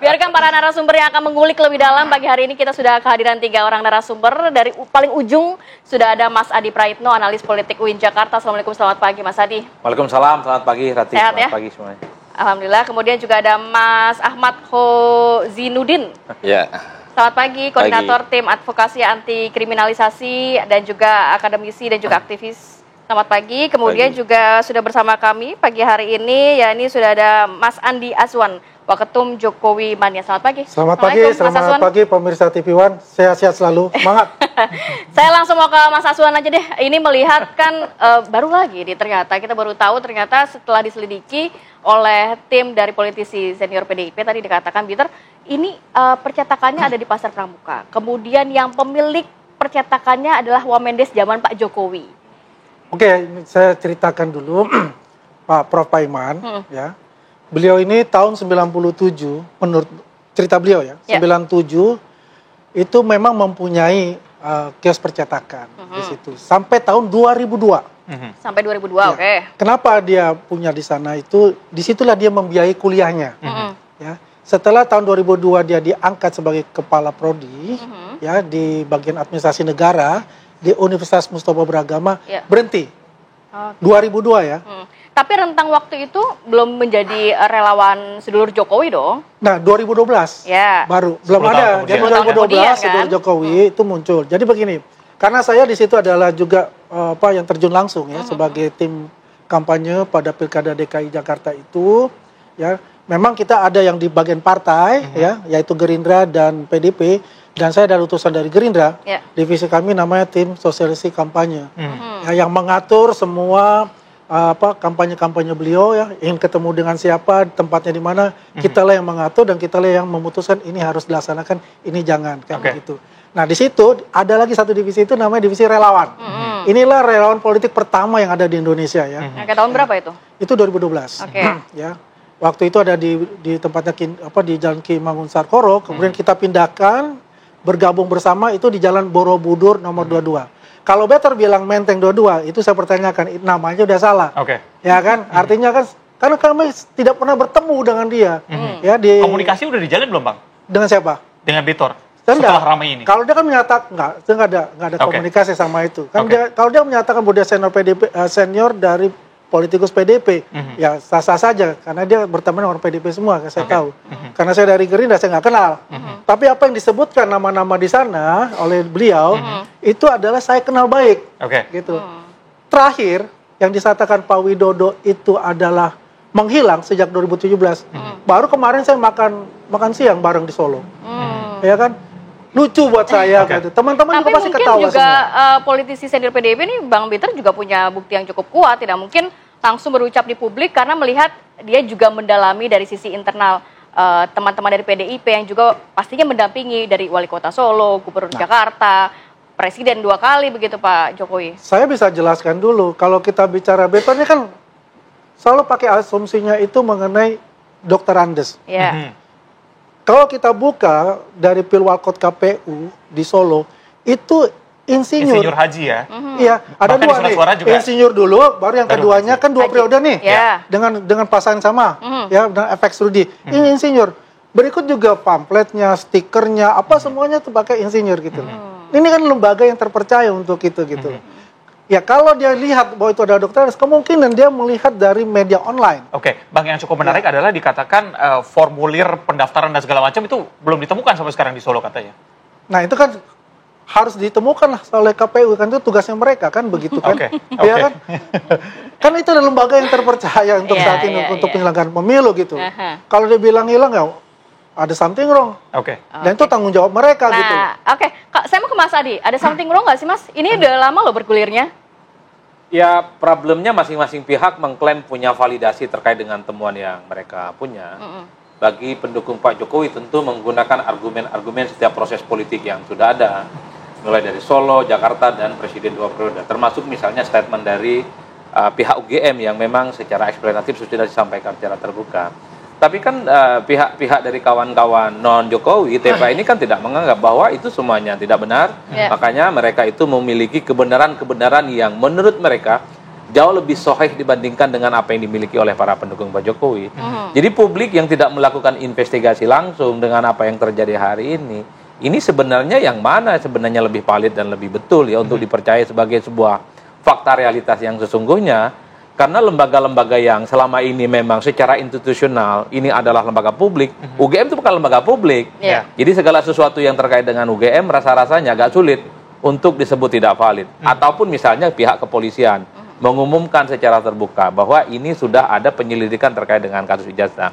Biarkan para narasumber yang akan mengulik lebih dalam. Pagi hari ini kita sudah kehadiran 3 orang narasumber. Dari paling ujung sudah ada Mas Adi Praitno, analis politik UIN Jakarta. Assalamualaikum, selamat pagi Mas Adi. Waalaikumsalam, selamat pagi Rati. Sehat, selamat ya? pagi semuanya. Alhamdulillah. Kemudian juga ada Mas Ahmad Hozinudin. Ya. Selamat pagi, koordinator tim advokasi anti kriminalisasi dan juga akademisi dan juga aktivis. Selamat pagi. Kemudian juga sudah bersama kami pagi hari ini, ya ini sudah ada Mas Andi Azwan, Waketum Jokowi Mania. Selamat pagi. Selamat pagi pemirsa TV One. Sehat-sehat selalu. Semangat. Saya langsung mau ke Mas Azwan aja deh. Ini melihat kan baru lagi nih ternyata kita baru tahu ternyata setelah diselidiki oleh tim dari politisi senior PDIP tadi dikatakan Biter, ini percetakannya ada di Pasar Pramuka. Kemudian yang pemilik percetakannya adalah Wamendes zaman Pak Jokowi. Oke, saya ceritakan dulu Pak Prof Paiman ya. Beliau ini tahun 97 menurut cerita beliau ya, 97 itu memang mempunyai kios percetakan di situ sampai tahun 2002. Sampai 2002, ya. Oke. Kenapa dia punya di sana itu? Disitulah dia membiayai kuliahnya. Ya. Setelah tahun 2002 dia diangkat sebagai kepala prodi ya di bagian administrasi negara di Universitas Mustafa Beragama, berhenti. 2002 ya. Tapi rentang waktu itu belum menjadi relawan sedulur Jokowi dong. Nah, 2012 baru. Belum ada. Jadi 2012 sedulur Jokowi itu muncul. Jadi begini, karena saya di situ adalah juga yang terjun langsung ya sebagai tim kampanye pada Pilkada DKI Jakarta itu ya. Memang kita ada yang di bagian partai ya, yaitu Gerindra dan PDP. Dan saya ada utusan dari Gerindra, divisi kami namanya tim sosialisasi kampanye, ya, yang mengatur semua kampanye-kampanye beliau ya, ingin ketemu dengan siapa, tempatnya di mana, kita lah yang mengatur dan kita lah yang memutuskan ini harus dilaksanakan, ini jangan kayak begitu. Nah di situ ada lagi satu divisi itu namanya divisi relawan. Inilah relawan politik pertama yang ada di Indonesia ya. Ke tahun berapa itu? Itu 2012. Ya. Waktu itu ada di tempatnya di Jalan Ki Mangun Sarkoro, kemudian kita pindahkan bergabung bersama itu di Jalan Borobudur nomor 22. Kalau Better bilang Menteng 22, itu saya pertanyakan, namanya udah salah. Oke. Ya kan? Artinya kan, karena kami tidak pernah bertemu dengan dia. Ya, Komunikasi udah dijalin belum, Bang? Dengan siapa? Dengan Better. Setelah ramai ini. Kalau dia kan menyatakan nggak ada komunikasi sama itu. Kan kalau dia menyatakan bahwa dia senior PDP, senior dari politikus PDP, ya sah-sah saja karena dia berteman dengan orang PDP semua, saya tahu. Karena saya dari Gerindra saya nggak kenal. Tapi apa yang disebutkan nama-nama di sana oleh beliau itu adalah saya kenal baik. Gitu. Terakhir yang disatakan Pak Widodo itu adalah menghilang sejak 2017. Baru kemarin saya makan siang bareng di Solo. Ya kan? Lucu buat saya gitu. Teman-teman juga pasti ketawa semua. Tapi mungkin juga politisi senior PDIP ini Bang Better juga punya bukti yang cukup kuat, tidak mungkin langsung berucap di publik karena melihat dia juga mendalami dari sisi internal teman-teman dari PDIP yang juga pastinya mendampingi dari Wali Kota Solo, Gubernur Jakarta, Presiden 2 kali begitu Pak Jokowi. Saya bisa jelaskan dulu, kalau kita bicara Better ini kan selalu pakai asumsinya itu mengenai Dr. Andes. Kalau kita buka dari Pilwalkot KPU di Solo, itu insinyur haji ya? Iya, ada dua nih. Insinyur dulu, baru yang keduanya kan 2 periode nih. Dengan pasangan sama, ya, dengan efek Rudi. Ini insinyur. Berikut juga pamfletnya, stikernya, apa semuanya tuh pakai insinyur gitu. Ini kan lembaga yang terpercaya untuk itu gitu. Ya kalau dia lihat bahwa itu ada dokter, kemungkinan dia melihat dari media online. Bang, yang cukup menarik adalah dikatakan formulir pendaftaran dan segala macam itu belum ditemukan sampai sekarang di Solo katanya. Nah itu kan harus ditemukan lah oleh KPU, kan itu tugasnya mereka kan begitu kan. Ya kan? Kan itu ada lembaga yang terpercaya untuk saat ini untuk penyelenggaraan pemilu gitu. Kalau dia bilang hilang ya ada something wrong. Dan itu tanggung jawab mereka gitu. Kak, saya mau ke Mas Adi. Ada something wrong nggak sih Mas? Ini udah lama loh bergulirnya. Ya, problemnya masing-masing pihak mengklaim punya validasi terkait dengan temuan yang mereka punya. Bagi pendukung Pak Jokowi tentu menggunakan argumen-argumen setiap proses politik yang sudah ada. Mulai dari Solo, Jakarta, dan Presiden 2 periode. Termasuk misalnya statement dari pihak UGM yang memang secara eksplanatif sudah disampaikan secara terbuka. Tapi kan pihak-pihak dari kawan-kawan non-Jokowi, TPA ini kan tidak menganggap bahwa itu semuanya tidak benar. Makanya mereka itu memiliki kebenaran-kebenaran yang menurut mereka jauh lebih sahih dibandingkan dengan apa yang dimiliki oleh para pendukung Pak Jokowi. Jadi publik yang tidak melakukan investigasi langsung dengan apa yang terjadi hari ini sebenarnya yang mana sebenarnya lebih valid dan lebih betul ya untuk dipercaya sebagai sebuah fakta realitas yang sesungguhnya. Karena lembaga-lembaga yang selama ini memang secara institusional ini adalah lembaga publik, UGM itu bukan lembaga publik. Jadi segala sesuatu yang terkait dengan UGM rasa-rasanya agak sulit untuk disebut tidak valid. Ataupun misalnya pihak kepolisian mengumumkan secara terbuka bahwa ini sudah ada penyelidikan terkait dengan kasus ijazah.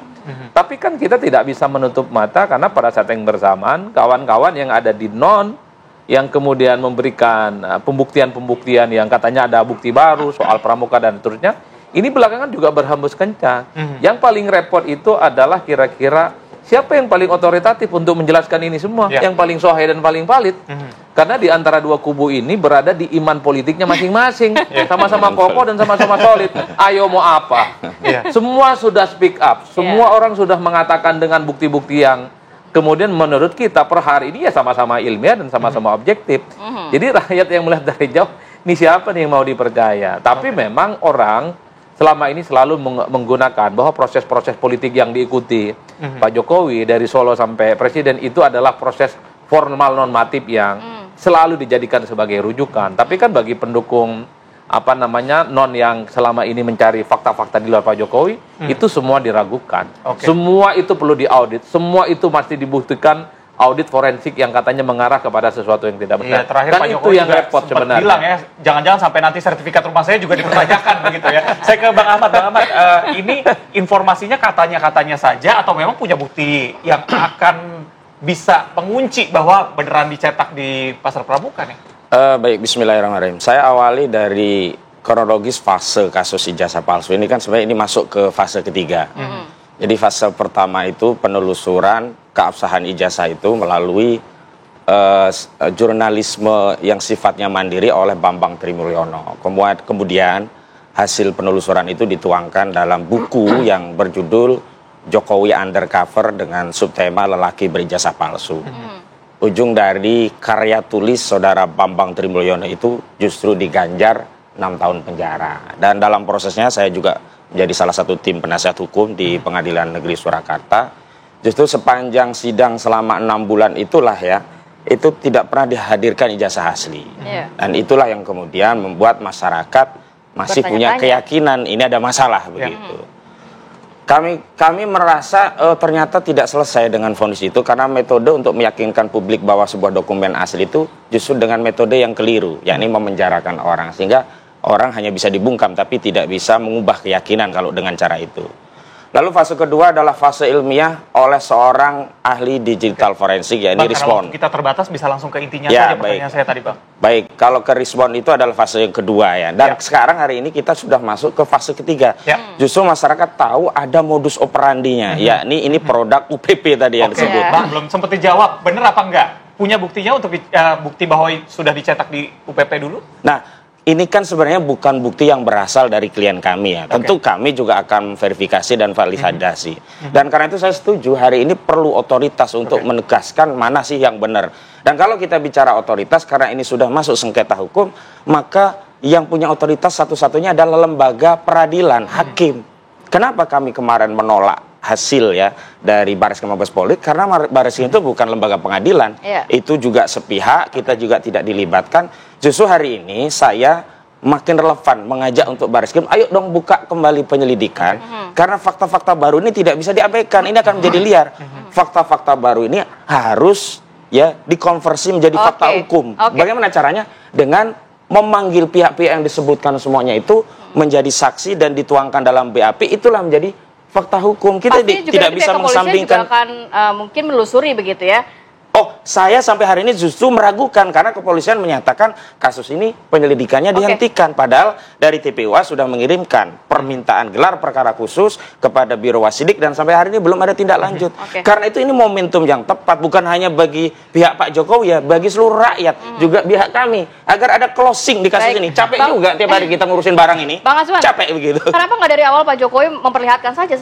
Tapi kan kita tidak bisa menutup mata karena pada saat yang bersamaan kawan-kawan yang ada di non yang kemudian memberikan pembuktian-pembuktian yang katanya ada bukti baru soal pramuka dan seterusnya, ini belakangan juga berhembus kencang. Yang paling repot itu adalah kira-kira siapa yang paling otoritatif untuk menjelaskan ini semua, yang paling sahih dan paling valid. Karena di antara dua kubu ini berada di iman politiknya masing-masing, sama-sama kokoh dan sama-sama solid. Ayo mau apa? Semua sudah speak up, semua orang sudah mengatakan dengan bukti-bukti yang kemudian menurut kita per hari ini ya sama-sama ilmiah dan sama-sama objektif. Jadi rakyat yang melihat dari jauh, ini siapa nih yang mau dipercaya? Tapi memang orang selama ini selalu menggunakan bahwa proses-proses politik yang diikuti Pak Jokowi dari Solo sampai Presiden itu adalah proses formal normatif yang selalu dijadikan sebagai rujukan. Tapi kan bagi pendukung non yang selama ini mencari fakta-fakta di luar Pak Jokowi, itu semua diragukan. Semua itu perlu diaudit, semua itu mesti dibuktikan audit forensik yang katanya mengarah kepada sesuatu yang tidak benar. Terakhir kan Pak itu yang repot sebenarnya. Bilang ya, jangan-jangan sampai nanti sertifikat rumah saya juga dipertanyakan begitu ya. Saya ke Bang Ahmad, ini informasinya katanya saja atau memang punya bukti yang akan bisa mengunci bahwa beneran dicetak di Pasar Pramuka nih? Baik, bismillahirrahmanirrahim. Saya awali dari kronologis fase kasus ijazah palsu. Ini kan sebenarnya ini masuk ke fase ketiga. Jadi fase pertama itu penelusuran keabsahan ijazah itu melalui jurnalisme yang sifatnya mandiri oleh Bambang Trimulyono. Kemudian hasil penelusuran itu dituangkan dalam buku yang berjudul Jokowi Undercover dengan subtema lelaki berijazah palsu. ujung dari karya tulis saudara Bambang Trimulyono itu justru diganjar 6 tahun penjara. Dan dalam prosesnya saya juga menjadi salah satu tim penasihat hukum di Pengadilan Negeri Surakarta. Justru sepanjang sidang selama 6 bulan itulah ya, itu tidak pernah dihadirkan ijazah asli. Dan itulah yang kemudian membuat masyarakat masih punya keyakinan ini ada masalah begitu. Kami merasa ternyata tidak selesai dengan vonis itu karena metode untuk meyakinkan publik bahwa sebuah dokumen asli itu justru dengan metode yang keliru, yakni memenjarakan orang, sehingga orang hanya bisa dibungkam tapi tidak bisa mengubah keyakinan kalau dengan cara itu. Lalu fase kedua adalah fase ilmiah oleh seorang ahli digital forensik, yakni respon. Kita terbatas bisa langsung ke intinya saja pertanyaan saya tadi, Bang. Baik, kalau ke respon itu adalah fase yang kedua ya. Dan sekarang hari ini kita sudah masuk ke fase ketiga. Justru masyarakat tahu ada modus operandinya, yakni ini produk UPP tadi yang disebut. Bang, belum sempat dijawab, benar apa enggak? Punya buktinya untuk bukti bahwa sudah dicetak di UPP dulu? Nah, ini kan sebenarnya bukan bukti yang berasal dari klien kami ya. Tentu kami juga akan verifikasi dan validasi. Dan karena itu saya setuju hari ini perlu otoritas untuk menegaskan mana sih yang benar. Dan kalau kita bicara otoritas, karena ini sudah masuk sengketa hukum, maka yang punya otoritas satu-satunya adalah lembaga peradilan, hakim. Kenapa kami kemarin menolak hasil ya dari Barreskrim Mabes Polri? Karena Barreskrim itu bukan lembaga pengadilan, itu juga sepihak, kita juga tidak dilibatkan. Justru hari ini saya makin relevan mengajak untuk Barreskrim, ayo dong buka kembali penyelidikan, karena fakta-fakta baru ini tidak bisa diabaikan, ini akan menjadi liar. Fakta-fakta baru ini harus ya dikonversi menjadi fakta hukum. Bagaimana caranya? Dengan memanggil pihak-pihak yang disebutkan semuanya itu menjadi saksi dan dituangkan dalam BAP, itulah menjadi fakta hukum. Kita tidak bisa mengesampingkan. Juga akan mungkin menelusuri begitu ya. Oh, saya sampai hari ini justru meragukan karena kepolisian menyatakan kasus ini penyelidikannya dihentikan. Padahal dari TPUA sudah mengirimkan permintaan gelar perkara khusus kepada Biro Wasidik dan sampai hari ini belum ada tindak lanjut. Karena itu ini momentum yang tepat bukan hanya bagi pihak Pak Jokowi ya, bagi seluruh rakyat, juga pihak kami agar ada closing di kasus ini. Capek juga tiap hari kita ngurusin barang ini. Bang Azwan, capek begitu. Kenapa nggak dari awal Pak Jokowi memperlihatkan saja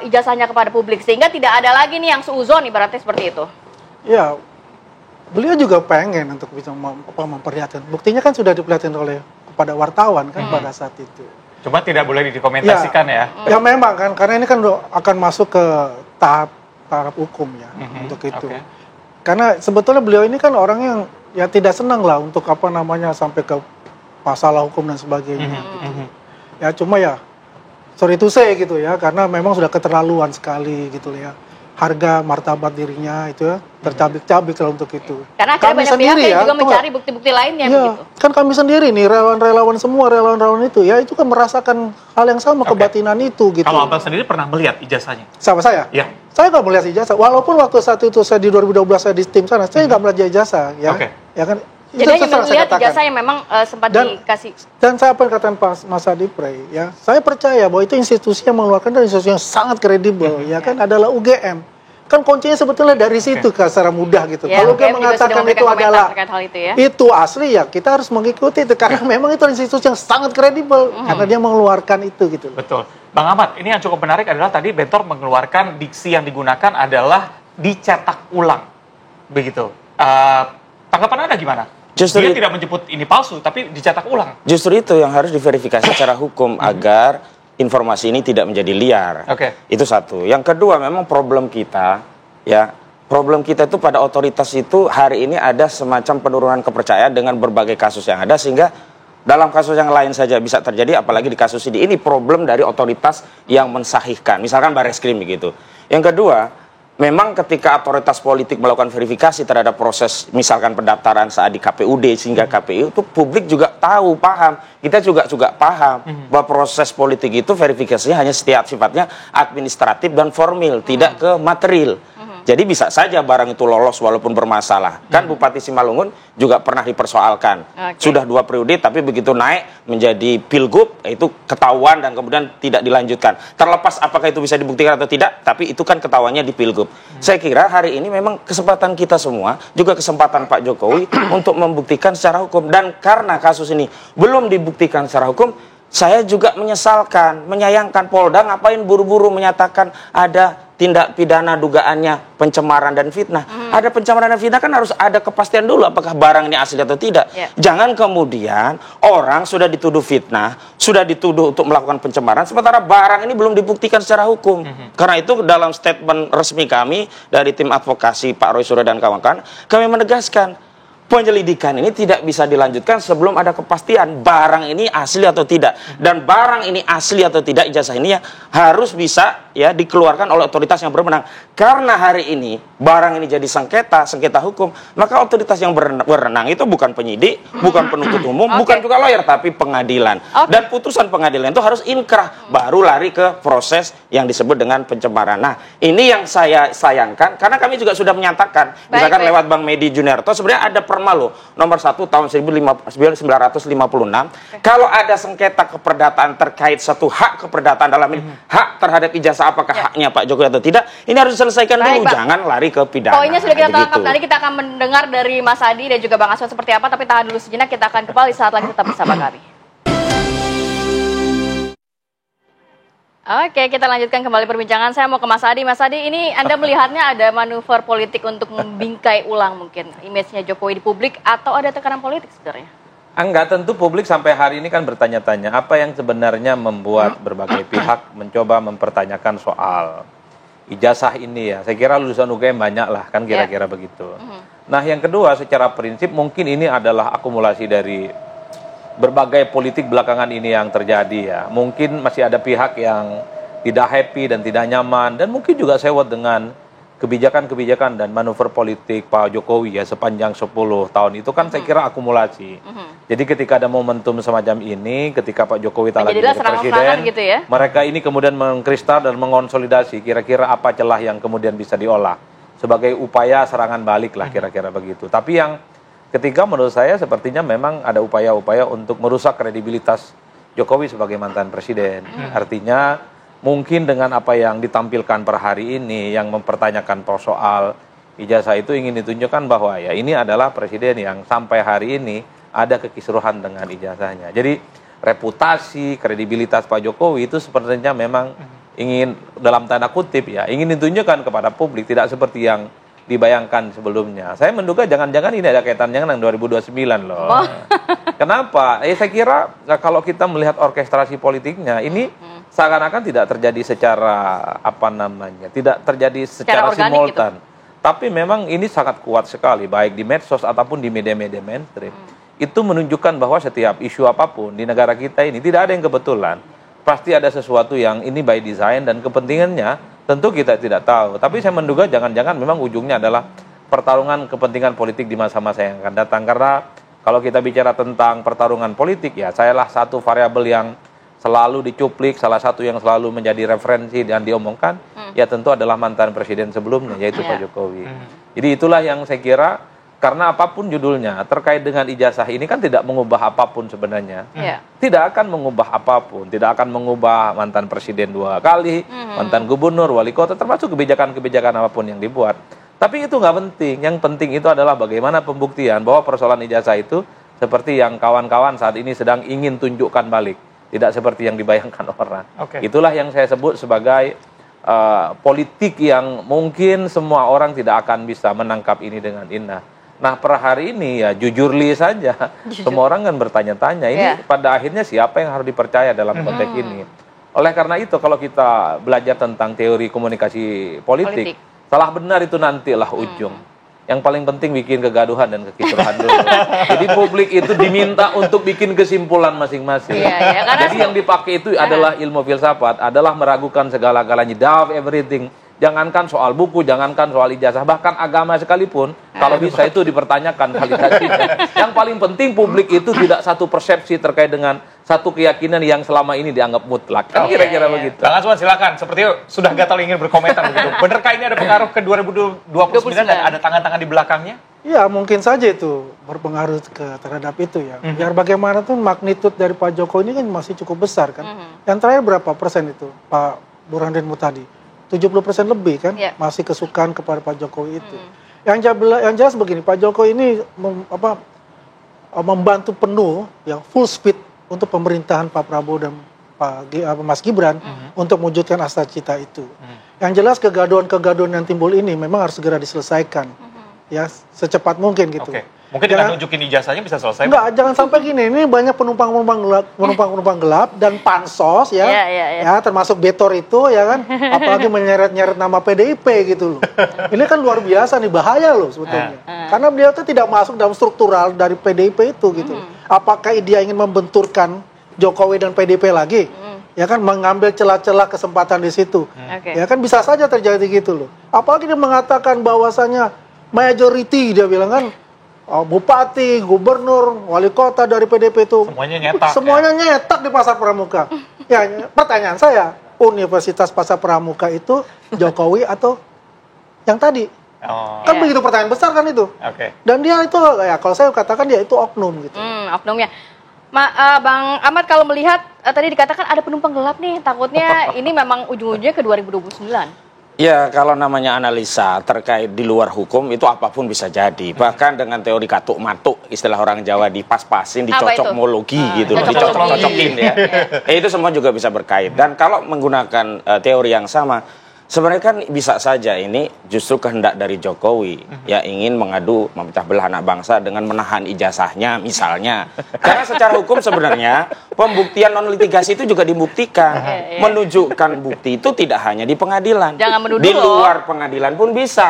ijazahnya kepada publik sehingga tidak ada lagi nih yang seuzon ibaratnya seperti itu? Ya, beliau juga pengen untuk bisa memperlihatkan. Buktinya kan sudah diperlihatkan oleh kepada wartawan kan pada saat itu. Cuma tidak boleh dikomentasikan ya. Ya memang kan, karena ini kan akan masuk ke tahap hukum ya untuk itu. Karena sebetulnya beliau ini kan orang yang ya tidak senang lah untuk sampai ke masalah hukum dan sebagainya. Gitu. Ya cuma ya sorry to say gitu ya, karena memang sudah keterlaluan sekali gitu ya. Harga martabat dirinya itu ya tercabik-cabik kalau untuk itu. Karena kami banyak sendiri pihak yang juga mencari bukti-bukti lainnya begitu. Kan kami sendiri nih relawan-relawan semua relawan-relawan itu ya itu kan merasakan hal yang sama kebatinan itu gitu. Kalau Abang sendiri pernah melihat ijazahnya? Sama saya? Ya. Saya nggak melihat ijazah. Walaupun waktu saat itu saya di 2012 saya di tim sana, saya nggak melihat ijazah ya. Ya kan. Jadi hanya melihat ijazah yang memang sempat dikasih. Dan saya apa yang katakan Pak Mas Adi Prey ya, saya percaya bahwa itu institusi yang mengeluarkan dari institusi yang sangat kredibel ya kan adalah UGM. Kan kuncinya sebetulnya dari situ secara mudah gitu. Ya, kalau UGM mengatakan itu adalah itu asli ya kita harus mengikuti itu karena memang itu institusi yang sangat kredibel karena dia mengeluarkan itu gitu. Betul. Bang Ahmad, ini yang cukup menarik adalah tadi Bentor mengeluarkan diksi yang digunakan adalah dicetak ulang. Begitu. Tanggapan Anda gimana? Justru dia tidak menyebut ini palsu, tapi dicetak ulang. Justru itu yang harus diverifikasi secara hukum agar informasi ini tidak menjadi liar. Itu satu. Yang kedua, memang problem kita itu pada otoritas itu hari ini ada semacam penurunan kepercayaan dengan berbagai kasus yang ada sehingga dalam kasus yang lain saja bisa terjadi, apalagi di kasus ini problem dari otoritas yang mensahihkan. Misalkan Barreskrim begitu. Yang kedua, memang ketika otoritas politik melakukan verifikasi terhadap proses misalkan pendaftaran saat di KPUD sehingga KPU itu publik juga tahu, paham. Kita juga paham bahwa proses politik itu verifikasinya hanya sifatnya administratif dan formil, tidak ke material. Jadi bisa saja barang itu lolos walaupun bermasalah. Kan Bupati Simalungun juga pernah dipersoalkan. Sudah 2 periode tapi begitu naik menjadi pilgub itu ketahuan dan kemudian tidak dilanjutkan. Terlepas apakah itu bisa dibuktikan atau tidak, tapi itu kan ketahuannya di pilgub. Saya kira hari ini memang kesempatan kita semua, juga kesempatan Pak Jokowi untuk membuktikan secara hukum. Dan karena kasus ini belum dibuktikan secara hukum, saya juga menyesalkan, menyayangkan Polda ngapain buru-buru menyatakan ada tindak pidana dugaannya pencemaran dan fitnah. Ada pencemaran dan fitnah kan harus ada kepastian dulu apakah barang ini asli atau tidak. Jangan kemudian orang sudah dituduh fitnah, sudah dituduh untuk melakukan pencemaran, sementara barang ini belum dibuktikan secara hukum. Karena itu dalam statement resmi kami dari tim advokasi Pak Roy Suryo dan kawan-kawan, kami menegaskan penyelidikan ini tidak bisa dilanjutkan sebelum ada kepastian barang ini asli atau tidak. Dan barang ini asli atau tidak, ijazah ini ya harus bisa ya dikeluarkan oleh otoritas yang berwenang. Karena hari ini barang ini jadi sengketa hukum, maka otoritas yang berwenang itu bukan penyidik, bukan penuntut umum, bukan juga lawyer, tapi pengadilan. Dan putusan pengadilan itu harus inkrah, baru lari ke proses yang disebut dengan pencemaran. Nah, ini yang saya sayangkan, karena kami juga sudah menyatakan, misalkan lewat Bang Medi Juniarto, sebenarnya ada Perma loh, nomor 1 tahun 1956, kalau ada sengketa keperdataan terkait satu hak keperdataan dalam ini, hak terhadap ijazah apakah haknya Pak Jokowi atau tidak, ini harus diselesaikan dulu, jangan lari ke pidana. Poinnya sudah kita tangkap, nanti kita akan mendengar dari Mas Adi dan juga Bang Aswan seperti apa, tapi tahan dulu sejenak, kita akan kembali saat lagi tetap bersama kami. Oke, kita lanjutkan kembali perbincangan. Saya mau ke Mas Adi. Mas Adi, ini Anda melihatnya ada manuver politik untuk membingkai ulang mungkin image-nya Jokowi di publik, atau ada tekanan politik sebenarnya? Enggak, tentu publik sampai hari ini kan bertanya-tanya apa yang sebenarnya membuat berbagai pihak mencoba mempertanyakan soal ijazah ini ya. Saya kira lulusan UGM banyak lah kan kira-kira begitu. Nah, yang kedua secara prinsip mungkin ini adalah akumulasi dari berbagai politik belakangan ini yang terjadi ya. Mungkin masih ada pihak yang tidak happy dan tidak nyaman, dan mungkin juga sewot dengan kebijakan-kebijakan dan manuver politik Pak Jokowi ya sepanjang 10 tahun itu kan saya kira akumulasi. Jadi ketika ada momentum semacam ini, ketika Pak Jokowi tak lagi jadi presiden, gitu ya? Mereka ini kemudian mengkristal dan mengonsolidasi kira-kira apa celah yang kemudian bisa diolah sebagai upaya serangan balik lah kira-kira begitu. Tapi yang ketiga menurut saya sepertinya memang ada upaya-upaya untuk merusak kredibilitas Jokowi sebagai mantan presiden. Artinya mungkin dengan apa yang ditampilkan per hari ini yang mempertanyakan soal ijazah itu ingin ditunjukkan bahwa ya ini adalah presiden yang sampai hari ini ada kekisruhan dengan ijazahnya. Jadi reputasi, kredibilitas Pak Jokowi itu sepertinya memang ingin dalam tanda kutip ya ingin ditunjukkan kepada publik, tidak seperti yang dibayangkan sebelumnya. Saya menduga jangan-jangan ini ada kaitannya dengan 2029 loh. Kenapa? Saya kira kalau kita melihat orkestrasi politiknya ini seakan-akan tidak terjadi secara tidak terjadi secara simultan. Gitu. Tapi memang ini sangat kuat sekali baik di medsos ataupun di media-media mainstream. Itu menunjukkan bahwa setiap isu apapun di negara kita ini tidak ada yang kebetulan. Pasti ada sesuatu yang ini by design dan kepentingannya tentu kita tidak tahu, tapi saya menduga jangan-jangan memang ujungnya adalah pertarungan kepentingan politik di masa-masa yang akan datang. Karena kalau kita bicara tentang pertarungan politik, ya salah satu variabel yang selalu dicuplik, salah satu yang selalu menjadi referensi dan diomongkan, ya tentu adalah mantan presiden sebelumnya, yaitu Pak Jokowi. Jadi itulah yang saya kira, karena apapun judulnya, terkait dengan ijazah ini kan tidak mengubah apapun sebenarnya. Tidak akan mengubah apapun, tidak akan mengubah mantan presiden 2 kali, mantan gubernur, wali kota, termasuk kebijakan-kebijakan apapun yang dibuat. Tapi itu nggak penting, yang penting itu adalah bagaimana pembuktian bahwa persoalan ijazah itu seperti yang kawan-kawan saat ini sedang ingin tunjukkan balik. Tidak seperti yang dibayangkan orang. Itulah yang saya sebut sebagai politik yang mungkin semua orang tidak akan bisa menangkap ini dengan indah. Nah, per hari ini ya jujurli saja. Semua orang kan bertanya-tanya, ini pada akhirnya siapa yang harus dipercaya dalam konteks ini. Oleh karena itu, kalau kita belajar tentang teori komunikasi politik, salah benar itu nantilah ujung. Yang paling penting bikin kegaduhan dan kekisruhan dulu. Jadi publik itu diminta untuk bikin kesimpulan masing-masing. Jadi yang dipakai itu adalah ilmu filsafat, adalah meragukan segala-galanya, doubt everything. Jangankan soal buku, jangankan soal ijazah, bahkan agama sekalipun, kalau bisa itu dipertanyakan validasinya. Yang paling penting publik itu tidak satu persepsi terkait dengan satu keyakinan yang selama ini dianggap mutlak. Kan kira-kira begitu. Bang Aswan silakan, seperti sudah gatal ingin berkomentar begitu. Benarkah ini ada pengaruh ke 2029 dan ada tangan-tangan di belakangnya? Ya mungkin saja itu berpengaruh terhadap itu ya. Biar bagaimanapun magnitud dari Pak Jokowi ini kan masih cukup besar kan. Yang terakhir berapa persen itu Pak Burhanuddin Muhtadi? 70% lebih kan masih kesukaan kepada Pak Jokowi itu. Yang jelas begini, Pak Jokowi ini membantu penuh yang full speed untuk pemerintahan Pak Prabowo dan Mas Gibran untuk mewujudkan cita itu. Yang jelas kegaduhan-kegaduhan yang timbul ini memang harus segera diselesaikan, ya secepat mungkin gitu. Mungkin dengan nunjukin ijazahnya bisa selesai. Enggak, jangan sampai gini. Ini banyak penumpang gelap dan pansos ya, ya termasuk Betor itu ya kan, apalagi menyeret-nyeret nama PDIP gitu loh. Ini kan luar biasa nih, bahaya loh sebetulnya. Karena beliau itu tidak masuk dalam struktural dari PDIP itu gitu. Apakah dia ingin membenturkan Jokowi dan PDIP lagi? Ya kan, mengambil celah-celah kesempatan di situ. Ya kan bisa saja terjadi gitu loh. Apalagi dia mengatakan bahwasanya majority, dia bilang kan, bupati, gubernur, wali kota dari PDIP itu semuanya nyetak di Pasar Pramuka. Ya, pertanyaan saya, Universitas Pasar Pramuka itu Jokowi atau yang tadi? Kan begitu pertanyaan besar kan itu. Dan dia itu, ya kalau saya katakan dia itu oknum gitu. Oknumnya. Bang Ahmad, kalau melihat tadi dikatakan ada penumpang gelap nih, takutnya ini memang ujung-ujungnya ke 2029. Ya, kalau namanya analisa terkait di luar hukum itu apapun bisa jadi. Bahkan dengan teori katuk-matuk, istilah orang Jawa, dipas-pasin, dicocokmologi gitu, dicocok-cocokin ya. Itu semua juga bisa berkait. Dan kalau menggunakan teori yang sama, sebenarnya kan bisa saja ini justru kehendak dari Jokowi ya, ingin mengadu memecah belah anak bangsa dengan menahan ijazahnya misalnya. Karena secara hukum sebenarnya pembuktian non litigasi itu juga dibuktikan. Menunjukkan bukti itu tidak hanya di pengadilan. Jangan menuduh di luar pengadilan pun bisa.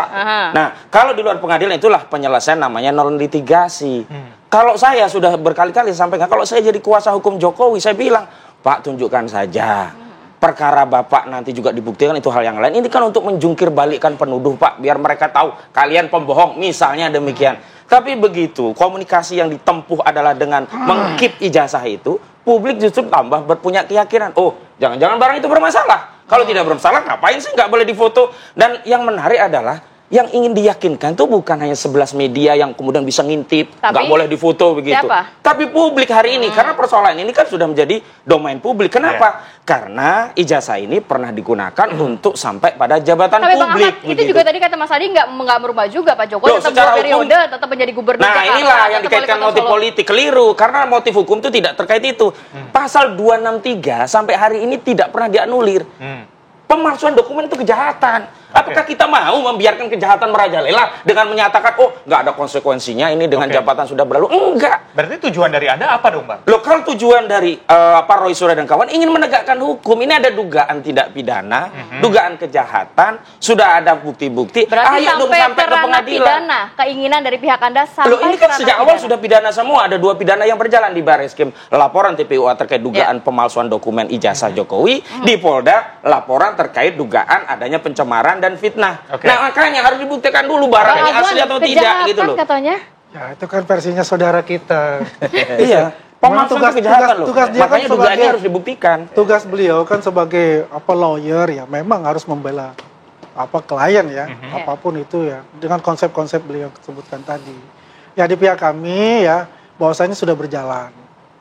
Nah, kalau di luar pengadilan itulah penyelesaian namanya non litigasi. Kalau saya sudah berkali-kali sampaikan, kalau saya jadi kuasa hukum Jokowi, saya bilang, Pak, tunjukkan saja. Perkara Bapak nanti juga dibuktikan, itu hal yang lain. Ini kan untuk menjungkir balikkan penuduh, Pak, biar mereka tahu kalian pembohong, misalnya demikian. Tapi begitu komunikasi yang ditempuh adalah dengan mengkip ijazah itu, publik justru tambah berpunya keyakinan, oh, jangan-jangan barang itu bermasalah. Kalau tidak bermasalah, ngapain sih nggak boleh difoto? Dan yang menarik adalah yang ingin diyakinkan itu bukan hanya 11 media yang kemudian bisa ngintip, nggak boleh difoto begitu. Siapa? Tapi publik hari ini, karena persoalan ini kan sudah menjadi domain publik. Kenapa? Karena ijazah ini pernah digunakan untuk sampai pada jabatan publik. Bang Ahmad, itu juga tadi kata Mas Adi nggak merubah juga Pak Jokowi, tetap 2 periode, tetap menjadi gubernur Jakarta. Nah, inilah yang dikaitkan motif politik, keliru. Karena motif hukum itu tidak terkait itu. Pasal 263 sampai hari ini tidak pernah dianulir. Pemalsuan dokumen itu kejahatan. Apakah kita mau membiarkan kejahatan merajalela dengan menyatakan, oh, nggak ada konsekuensinya ini dengan jabatan sudah berlalu? Enggak. Berarti tujuan dari Anda apa dong, Bang? Loh, kalau tujuan dari Roy Suryo dan kawan ingin menegakkan hukum, ini ada dugaan tindak pidana, dugaan kejahatan, sudah ada bukti-bukti. Berarti sampai ke pengadilan. Pidana, keinginan dari pihak Anda sampai. Loh, ini kan sejak awal sudah pidana semua. Ada 2 pidana yang berjalan di Barreskrim. Laporan TPUA terkait dugaan pemalsuan dokumen ijazah Jokowi. Di Polda, laporan terkait dugaan adanya pencemaran dan fitnah. Nah, makanya harus dibuktikan dulu barangnya asli atau tidak gitu loh. Katanya? Ya, itu kan versinya saudara kita. Iya. Tugas dia makanya kan dugaannya harus dibuktikan. Tugas beliau kan sebagai lawyer ya, memang harus membela klien ya, apapun itu ya, dengan konsep-konsep beliau sebutkan tadi. Ya, di pihak kami ya, bahwasanya sudah berjalan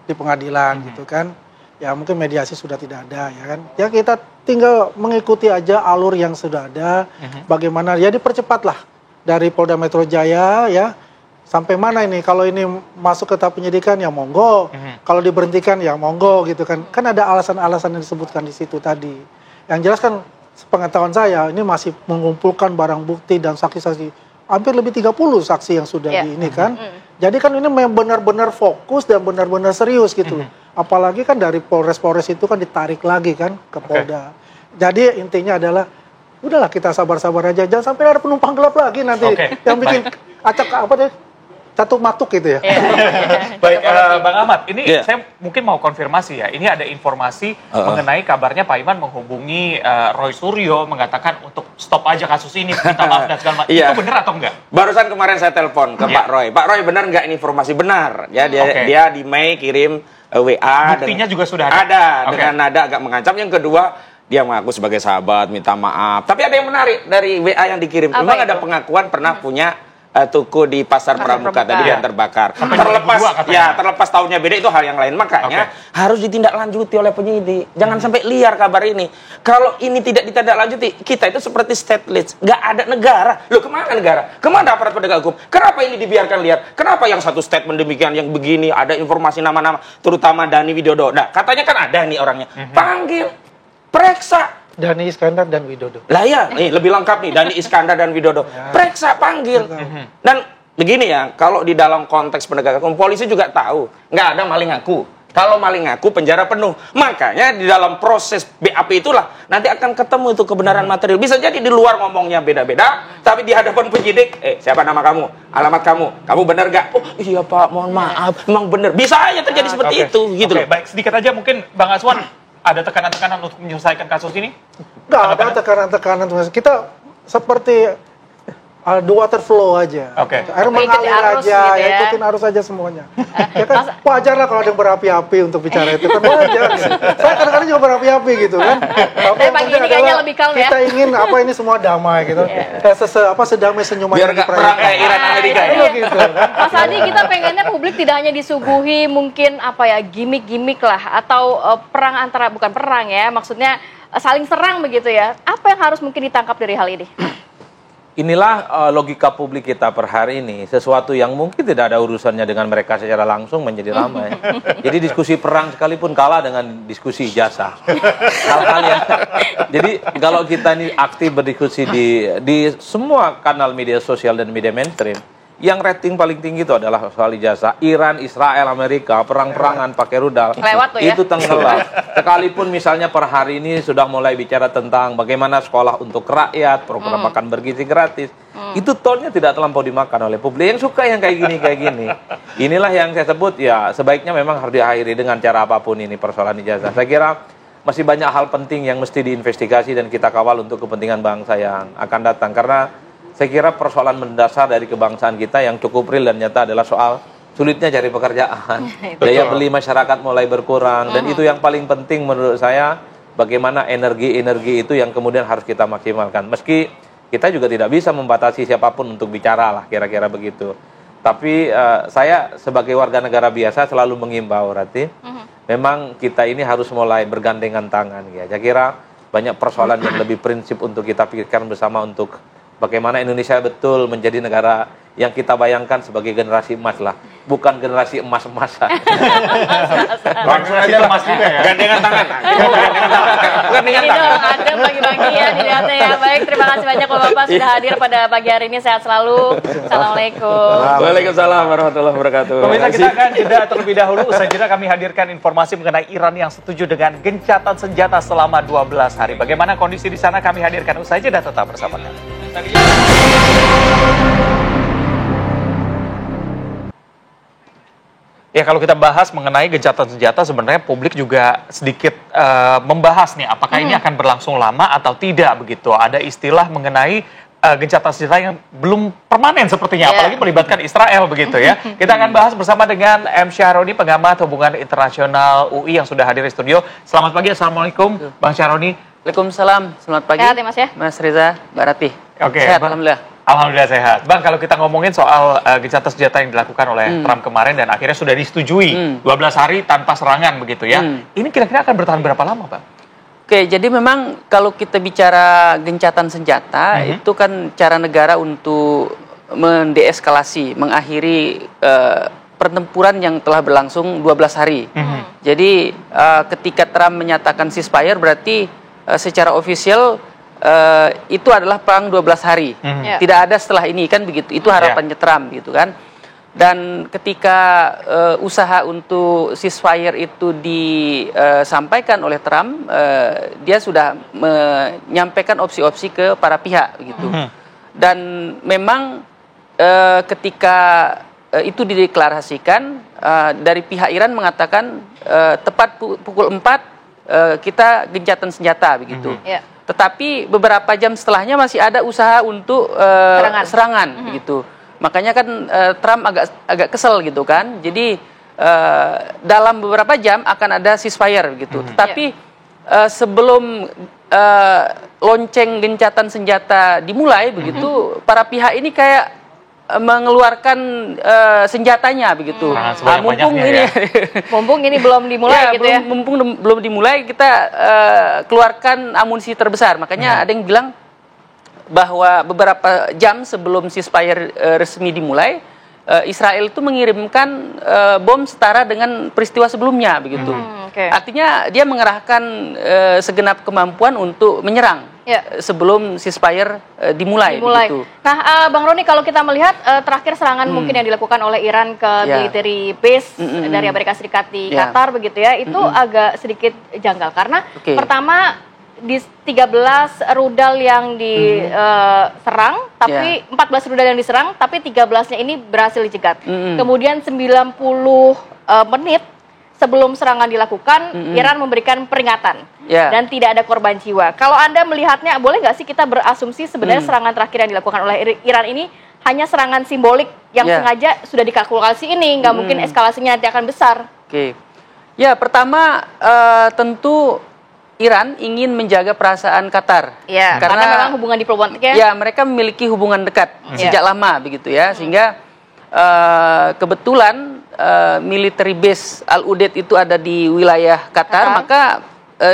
di pengadilan gitu kan. Ya, mungkin mediasi sudah tidak ada ya kan. Ya, kita tinggal mengikuti aja alur yang sudah ada. Bagaimana ya, dipercepatlah dari Polda Metro Jaya ya. Sampai mana ini? Kalau ini masuk ke tahap penyidikan ya monggo. Kalau diberhentikan ya monggo gitu kan. Kan ada alasan-alasan yang disebutkan di situ tadi. Yang jelas kan sepengetahuan saya ini masih mengumpulkan barang bukti dan saksi-saksi. Hampir lebih 30 saksi yang sudah di ini kan. Jadi kan ini memang benar-benar fokus dan benar-benar serius gitu. Apalagi kan dari Polres itu kan ditarik lagi kan ke Polda. Jadi intinya adalah udahlah kita sabar-sabar aja, jangan sampai ada penumpang gelap lagi nanti yang bikin acak catuk matuk gitu ya. Baik, Bang Ahmad, ini saya mungkin mau konfirmasi ya. Ini ada informasi mengenai kabarnya Pak Iman menghubungi Roy Suryo mengatakan untuk stop aja kasus ini, minta maaf dan segala macam. Itu benar atau enggak? Barusan kemarin saya telepon ke Pak Roy. Pak Roy, benar nggak ini informasi? Benar. Ya, dia di Mei kirim WA. Buktinya juga sudah ada? Ada, dengan nada agak mengancam. Yang kedua, dia mengaku sebagai sahabat, minta maaf. Tapi ada yang menarik dari WA yang dikirim. Memang ada pengakuan pernah punya toko di Pasar Pramuka tadi yang terbakar. Terlepas tahunnya beda itu hal yang lain. Makanya harus ditindaklanjuti oleh penyidik. Jangan sampai liar kabar ini. Kalau ini tidak ditindaklanjuti, kita itu seperti stateless, nggak ada negara. Loh, kemana negara? Kemana aparat penegak hukum? Kenapa ini dibiarkan liar? Kenapa yang satu statement demikian, yang begini, ada informasi nama-nama, terutama Dani Widodo. Nah, katanya kan ada nih orangnya. Panggil, periksa. Dani Iskandar dan Widodo. Lah ya, nih lebih lengkap nih, Dani Iskandar dan Widodo. Periksa, panggil. Dan begini ya, kalau di dalam konteks penegakan hukum, polisi juga tahu, nggak ada maling ngaku. Kalau maling ngaku penjara penuh. Makanya di dalam proses BAP itulah nanti akan ketemu itu kebenaran material. Bisa jadi di luar ngomongnya beda-beda, tapi di hadapan penyidik, siapa nama kamu? Alamat kamu benar gak? Oh iya Pak, mohon maaf, memang benar. Bisa aja terjadi seperti itu, gitu loh. Baik, sedikit aja mungkin Bang Aswan, ada tekanan-tekanan untuk menyelesaikan kasus ini? Nggak ada tekanan-tekanan. Kita seperti the water flow aja. Air mengalir aja, gitu ya. Ikutin arus aja semuanya. Ya kan wajar lah kalau ada yang berapi-api untuk bicara itu kan wajar. Saya kadang-kadang juga berapi-api gitu kan. Tapi yang penting adalah kita ingin ini semua damai gitu. Sedamai senyuman. Biar nggak perang kayak Iran Amerika gitu. Mas Adi, kita pengennya publik tidak hanya disuguhi mungkin gimmick-gimmick lah atau perang antara, bukan perang ya, maksudnya saling serang begitu ya. Apa yang harus mungkin ditangkap dari hal ini? Inilah logika publik kita per hari ini. Sesuatu yang mungkin tidak ada urusannya dengan mereka secara langsung menjadi ramai. Jadi diskusi perang sekalipun kalah dengan diskusi ijazah. Hal-hal yang... Jadi kalau kita ini aktif berdiskusi di semua kanal media sosial dan media mainstream, yang rating paling tinggi itu adalah soal ijazah. Iran, Israel, Amerika, perang-perangan pakai rudal. Lewat tuh ya. Itu tenggelam. Sekalipun misalnya per hari ini sudah mulai bicara tentang bagaimana sekolah untuk rakyat, program makan bergizi gratis. Itu tonnya tidak terlampau dimakan oleh publik. Yang suka yang kayak gini. Inilah yang saya sebut ya sebaiknya memang harus diakhiri dengan cara apapun ini persoalan ijazah. Saya kira masih banyak hal penting yang mesti diinvestigasi dan kita kawal untuk kepentingan bangsa yang akan datang. Karena saya kira persoalan mendasar dari kebangsaan kita yang cukup real dan nyata adalah soal sulitnya cari pekerjaan. Daya beli masyarakat mulai berkurang. Dan itu yang paling penting menurut saya, bagaimana energi-energi itu yang kemudian harus kita maksimalkan. Meski kita juga tidak bisa membatasi siapapun untuk bicara lah, kira-kira begitu. Tapi saya sebagai warga negara biasa selalu mengimbau, Rati, memang kita ini harus mulai bergandengan tangan. Ya. Saya kira banyak persoalan yang lebih prinsip untuk kita pikirkan bersama untuk bagaimana Indonesia betul menjadi negara yang kita bayangkan sebagai generasi emas lah, bukan generasi emas-emasan. Langsung aja emas juga ya. Gandengan tangan. Gandengan tangan. Ada bagi-bagi ya dilihatnya ya. Baik, terima kasih banyak Bapak sudah hadir pada pagi hari ini. Sehat selalu. Assalamualaikum. Waalaikumsalam warahmatullahi wabarakatuh. Pemirsa, kita akan jeda terlebih dahulu. Usai jeda kami hadirkan informasi mengenai Iran yang setuju dengan gencatan senjata selama 12 hari. Bagaimana kondisi di sana kami hadirkan. Usai jeda, tetap bersama kami. Ya, kalau kita bahas mengenai gencatan senjata, sebenarnya publik juga sedikit membahas nih, apakah ini akan berlangsung lama atau tidak begitu. Ada istilah mengenai gencatan senjata yang belum permanen sepertinya, apalagi melibatkan Israel begitu ya. Kita akan bahas bersama dengan M. Syahroni, pengamat hubungan internasional UI yang sudah hadir di studio. Selamat pagi, Assalamualaikum Bang Syahroni. Waalaikumsalam, selamat pagi. Sehat ya Mas ya? Mas Reza, Mbak Rati. Sehat, Alhamdulillah. Alhamdulillah sehat. Bang, kalau kita ngomongin soal gencatan senjata yang dilakukan oleh Trump kemarin dan akhirnya sudah disetujui 12 hari tanpa serangan begitu ya. Ini kira-kira akan bertahan berapa lama, Bang? Oke, jadi memang kalau kita bicara gencatan senjata, itu kan cara negara untuk mendeeskalasi, mengakhiri pertempuran yang telah berlangsung 12 hari. Jadi ketika Trump menyatakan ceasefire berarti secara ofisial itu adalah perang 12 hari. Tidak ada setelah ini, kan begitu. Itu harapannya Trump gitu kan. Dan ketika usaha untuk ceasefire itu disampaikan oleh Trump, dia sudah menyampaikan opsi-opsi ke para pihak gitu. Dan memang ketika itu dideklarasikan, dari pihak Iran mengatakan tepat pukul 4 kita gencatan senjata begitu. Tetapi beberapa jam setelahnya masih ada usaha untuk serangan gitu. Makanya kan Trump agak kesel gitu kan. Jadi dalam beberapa jam akan ada ceasefire gitu. Tetapi sebelum lonceng gencatan senjata dimulai begitu, para pihak ini kayak mengeluarkan senjatanya begitu. Mumpung ini, mumpung ini belum dimulai gitu ya. Mumpung belum dimulai, kita keluarkan amunisi terbesar. Makanya ada yang bilang bahwa beberapa jam sebelum ceasefire resmi dimulai, Israel itu mengirimkan bom setara dengan peristiwa sebelumnya begitu. Artinya dia mengerahkan segenap kemampuan untuk menyerang sebelum ceasefire dimulai. Begitu. Nah, Bang Roni, kalau kita melihat terakhir serangan mungkin yang dilakukan oleh Iran ke military base dari Amerika Serikat di Qatar begitu ya, itu agak sedikit janggal karena pertama di 13 rudal yang diserang, tapi 14 rudal yang diserang, tapi 13-nya ini berhasil dicegat. Kemudian 90 menit sebelum serangan dilakukan, Iran memberikan peringatan dan tidak ada korban jiwa. Kalau Anda melihatnya, boleh nggak sih kita berasumsi sebenarnya serangan terakhir yang dilakukan oleh Iran ini hanya serangan simbolik yang sengaja sudah dikalkulasi ini, nggak mungkin eskalasinya nanti akan besar? Ya, pertama tentu Iran ingin menjaga perasaan Qatar. Karena memang hubungan diplomatiknya. Ya, mereka memiliki hubungan dekat sejak lama begitu ya, sehingga kebetulan military base Al Udeid itu ada di wilayah Qatar, maka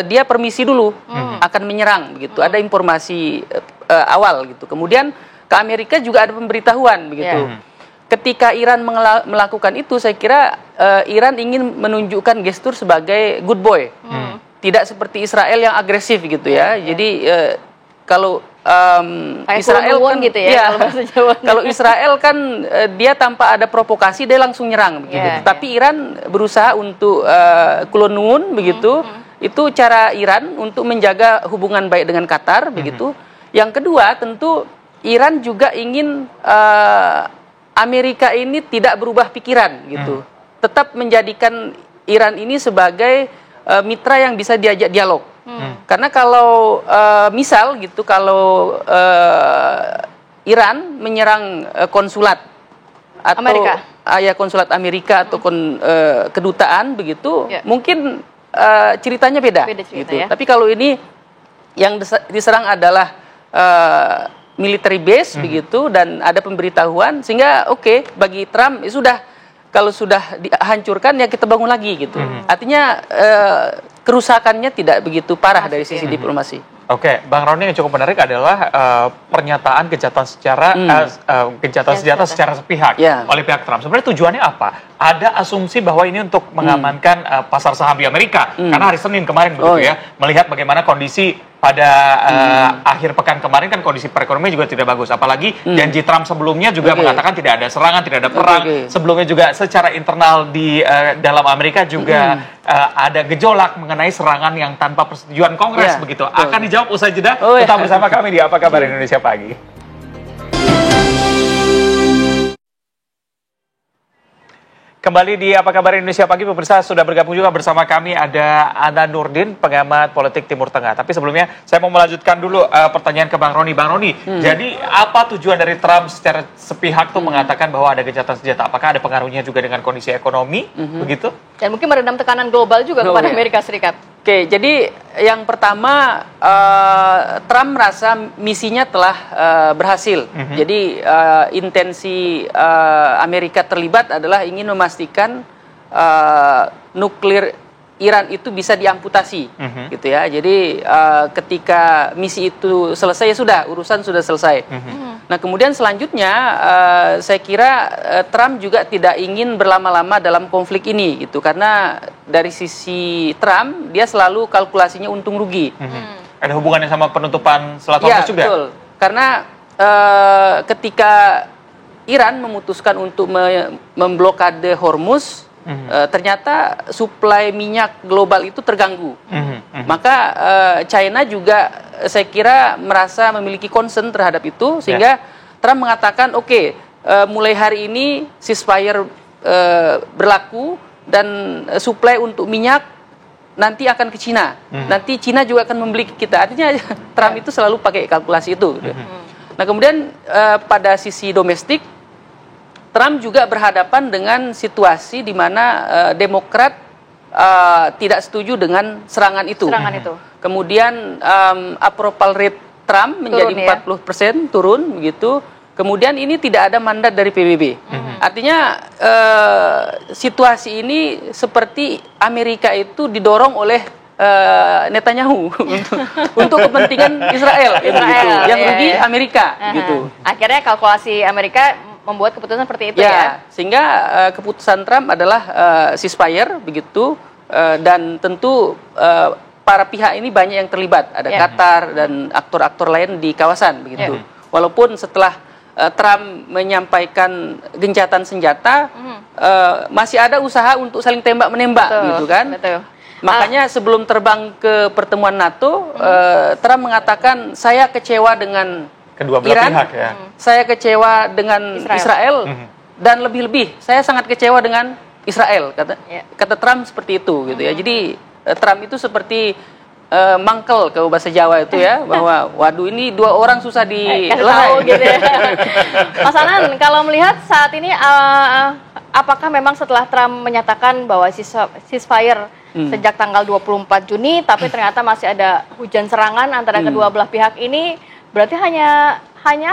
dia permisi dulu akan menyerang begitu. Ada informasi awal gitu. Kemudian ke Amerika juga ada pemberitahuan begitu. Ketika Iran melakukan itu, saya kira Iran ingin menunjukkan gestur sebagai good boy. Tidak seperti Israel yang agresif gitu ya. Jadi kalau Israel kan gitu ya, kalau Israel kan dia tanpa ada provokasi dia langsung nyerang begitu. Tapi Iran berusaha untuk kulonun begitu. Itu cara Iran untuk menjaga hubungan baik dengan Qatar begitu. Yang kedua tentu Iran juga ingin Amerika ini tidak berubah pikiran gitu. Tetap menjadikan Iran ini sebagai mitra yang bisa diajak dialog. Karena kalau misal gitu, kalau Iran menyerang konsulat atau konsulat Amerika atau kedutaan begitu, mungkin ceritanya beda gitu. Tapi kalau ini yang diserang adalah military base begitu dan ada pemberitahuan, sehingga bagi Trump sudah. Kalau sudah dihancurkan ya kita bangun lagi gitu. Artinya kerusakannya tidak begitu parah dari sisi diplomasi. Bang Roni, yang cukup menarik adalah pernyataan gencatan senjata secara sepihak oleh pihak Trump. Sebenarnya tujuannya apa? Ada asumsi bahwa ini untuk mengamankan pasar saham di Amerika. Karena hari Senin kemarin begitu ya, melihat bagaimana kondisi pada akhir pekan kemarin kan kondisi perekonomian juga tidak bagus. Apalagi janji Trump sebelumnya juga mengatakan tidak ada serangan, tidak ada perang. Sebelumnya juga secara internal di dalam Amerika juga ada gejolak mengenai serangan yang tanpa persetujuan Kongres begitu. Akan dijawab usai jeda. Tetap bersama kami di Apa Kabar Indonesia Pagi. Kembali di Apa Kabar Indonesia Pagi, pemirsa, sudah bergabung juga bersama kami ada Ana Nurdin, pengamat politik Timur Tengah. Tapi sebelumnya saya mau melanjutkan dulu pertanyaan ke Bang Roni. Bang Roni, jadi apa tujuan dari Trump secara sepihak tuh mengatakan bahwa ada gencatan senjata? Apakah ada pengaruhnya juga dengan kondisi ekonomi, begitu? Dan mungkin meredam tekanan global juga kepada Amerika Serikat. Jadi yang pertama Trump merasa misinya telah berhasil. Jadi intensi Amerika terlibat adalah ingin memastikan nuklir Iran itu bisa diamputasi, gitu ya. Jadi ketika misi itu selesai ya sudah, urusan sudah selesai. Nah kemudian selanjutnya saya kira Trump juga tidak ingin berlama-lama dalam konflik ini, gitu. Karena dari sisi Trump dia selalu kalkulasinya untung rugi. Ada hubungannya sama penutupan Selat Hormuz juga? Betul. Karena ketika Iran memutuskan untuk memblokade Hormuz, ternyata suplai minyak global itu terganggu. Maka China juga saya kira merasa memiliki concern terhadap itu, sehingga Trump mengatakan mulai hari ini ceasefire berlaku dan suplai untuk minyak nanti akan ke Cina. Nanti Cina juga akan membeli kita. Artinya Trump itu selalu pakai kalkulasi itu. Nah kemudian pada sisi domestik, Trump juga berhadapan dengan situasi di mana Demokrat tidak setuju dengan serangan itu. Kemudian approval rate Trump menjadi 40% turun begitu. Kemudian ini tidak ada mandat dari PBB. Artinya situasi ini seperti Amerika itu didorong oleh Netanyahu untuk kepentingan Israel. Gitu. Yang rugi Amerika. Gitu. Akhirnya kalkulasi Amerika membuat keputusan seperti itu ya. Sehingga keputusan Trump adalah ceasefire begitu, dan tentu para pihak ini banyak yang terlibat. Ada Qatar dan aktor-aktor lain di kawasan begitu. Walaupun setelah Trump menyampaikan gencatan senjata, masih ada usaha untuk saling tembak-menembak, gitu kan? Makanya sebelum terbang ke pertemuan NATO, Trump mengatakan saya kecewa dengan kedua belah Iran, pihak ya. Saya kecewa dengan Israel, dan lebih-lebih saya sangat kecewa dengan Israel, kata Trump seperti itu, gitu ya. Jadi Trump itu seperti mangkel ke bahasa Jawa itu ya, bahwa waduh ini dua orang susah dilerai gitu ya. Mas Anan, kalau melihat saat ini apakah memang setelah Trump menyatakan bahwa ceasefire sejak tanggal 24 Juni tapi ternyata masih ada hujan serangan antara kedua belah pihak ini, berarti hanya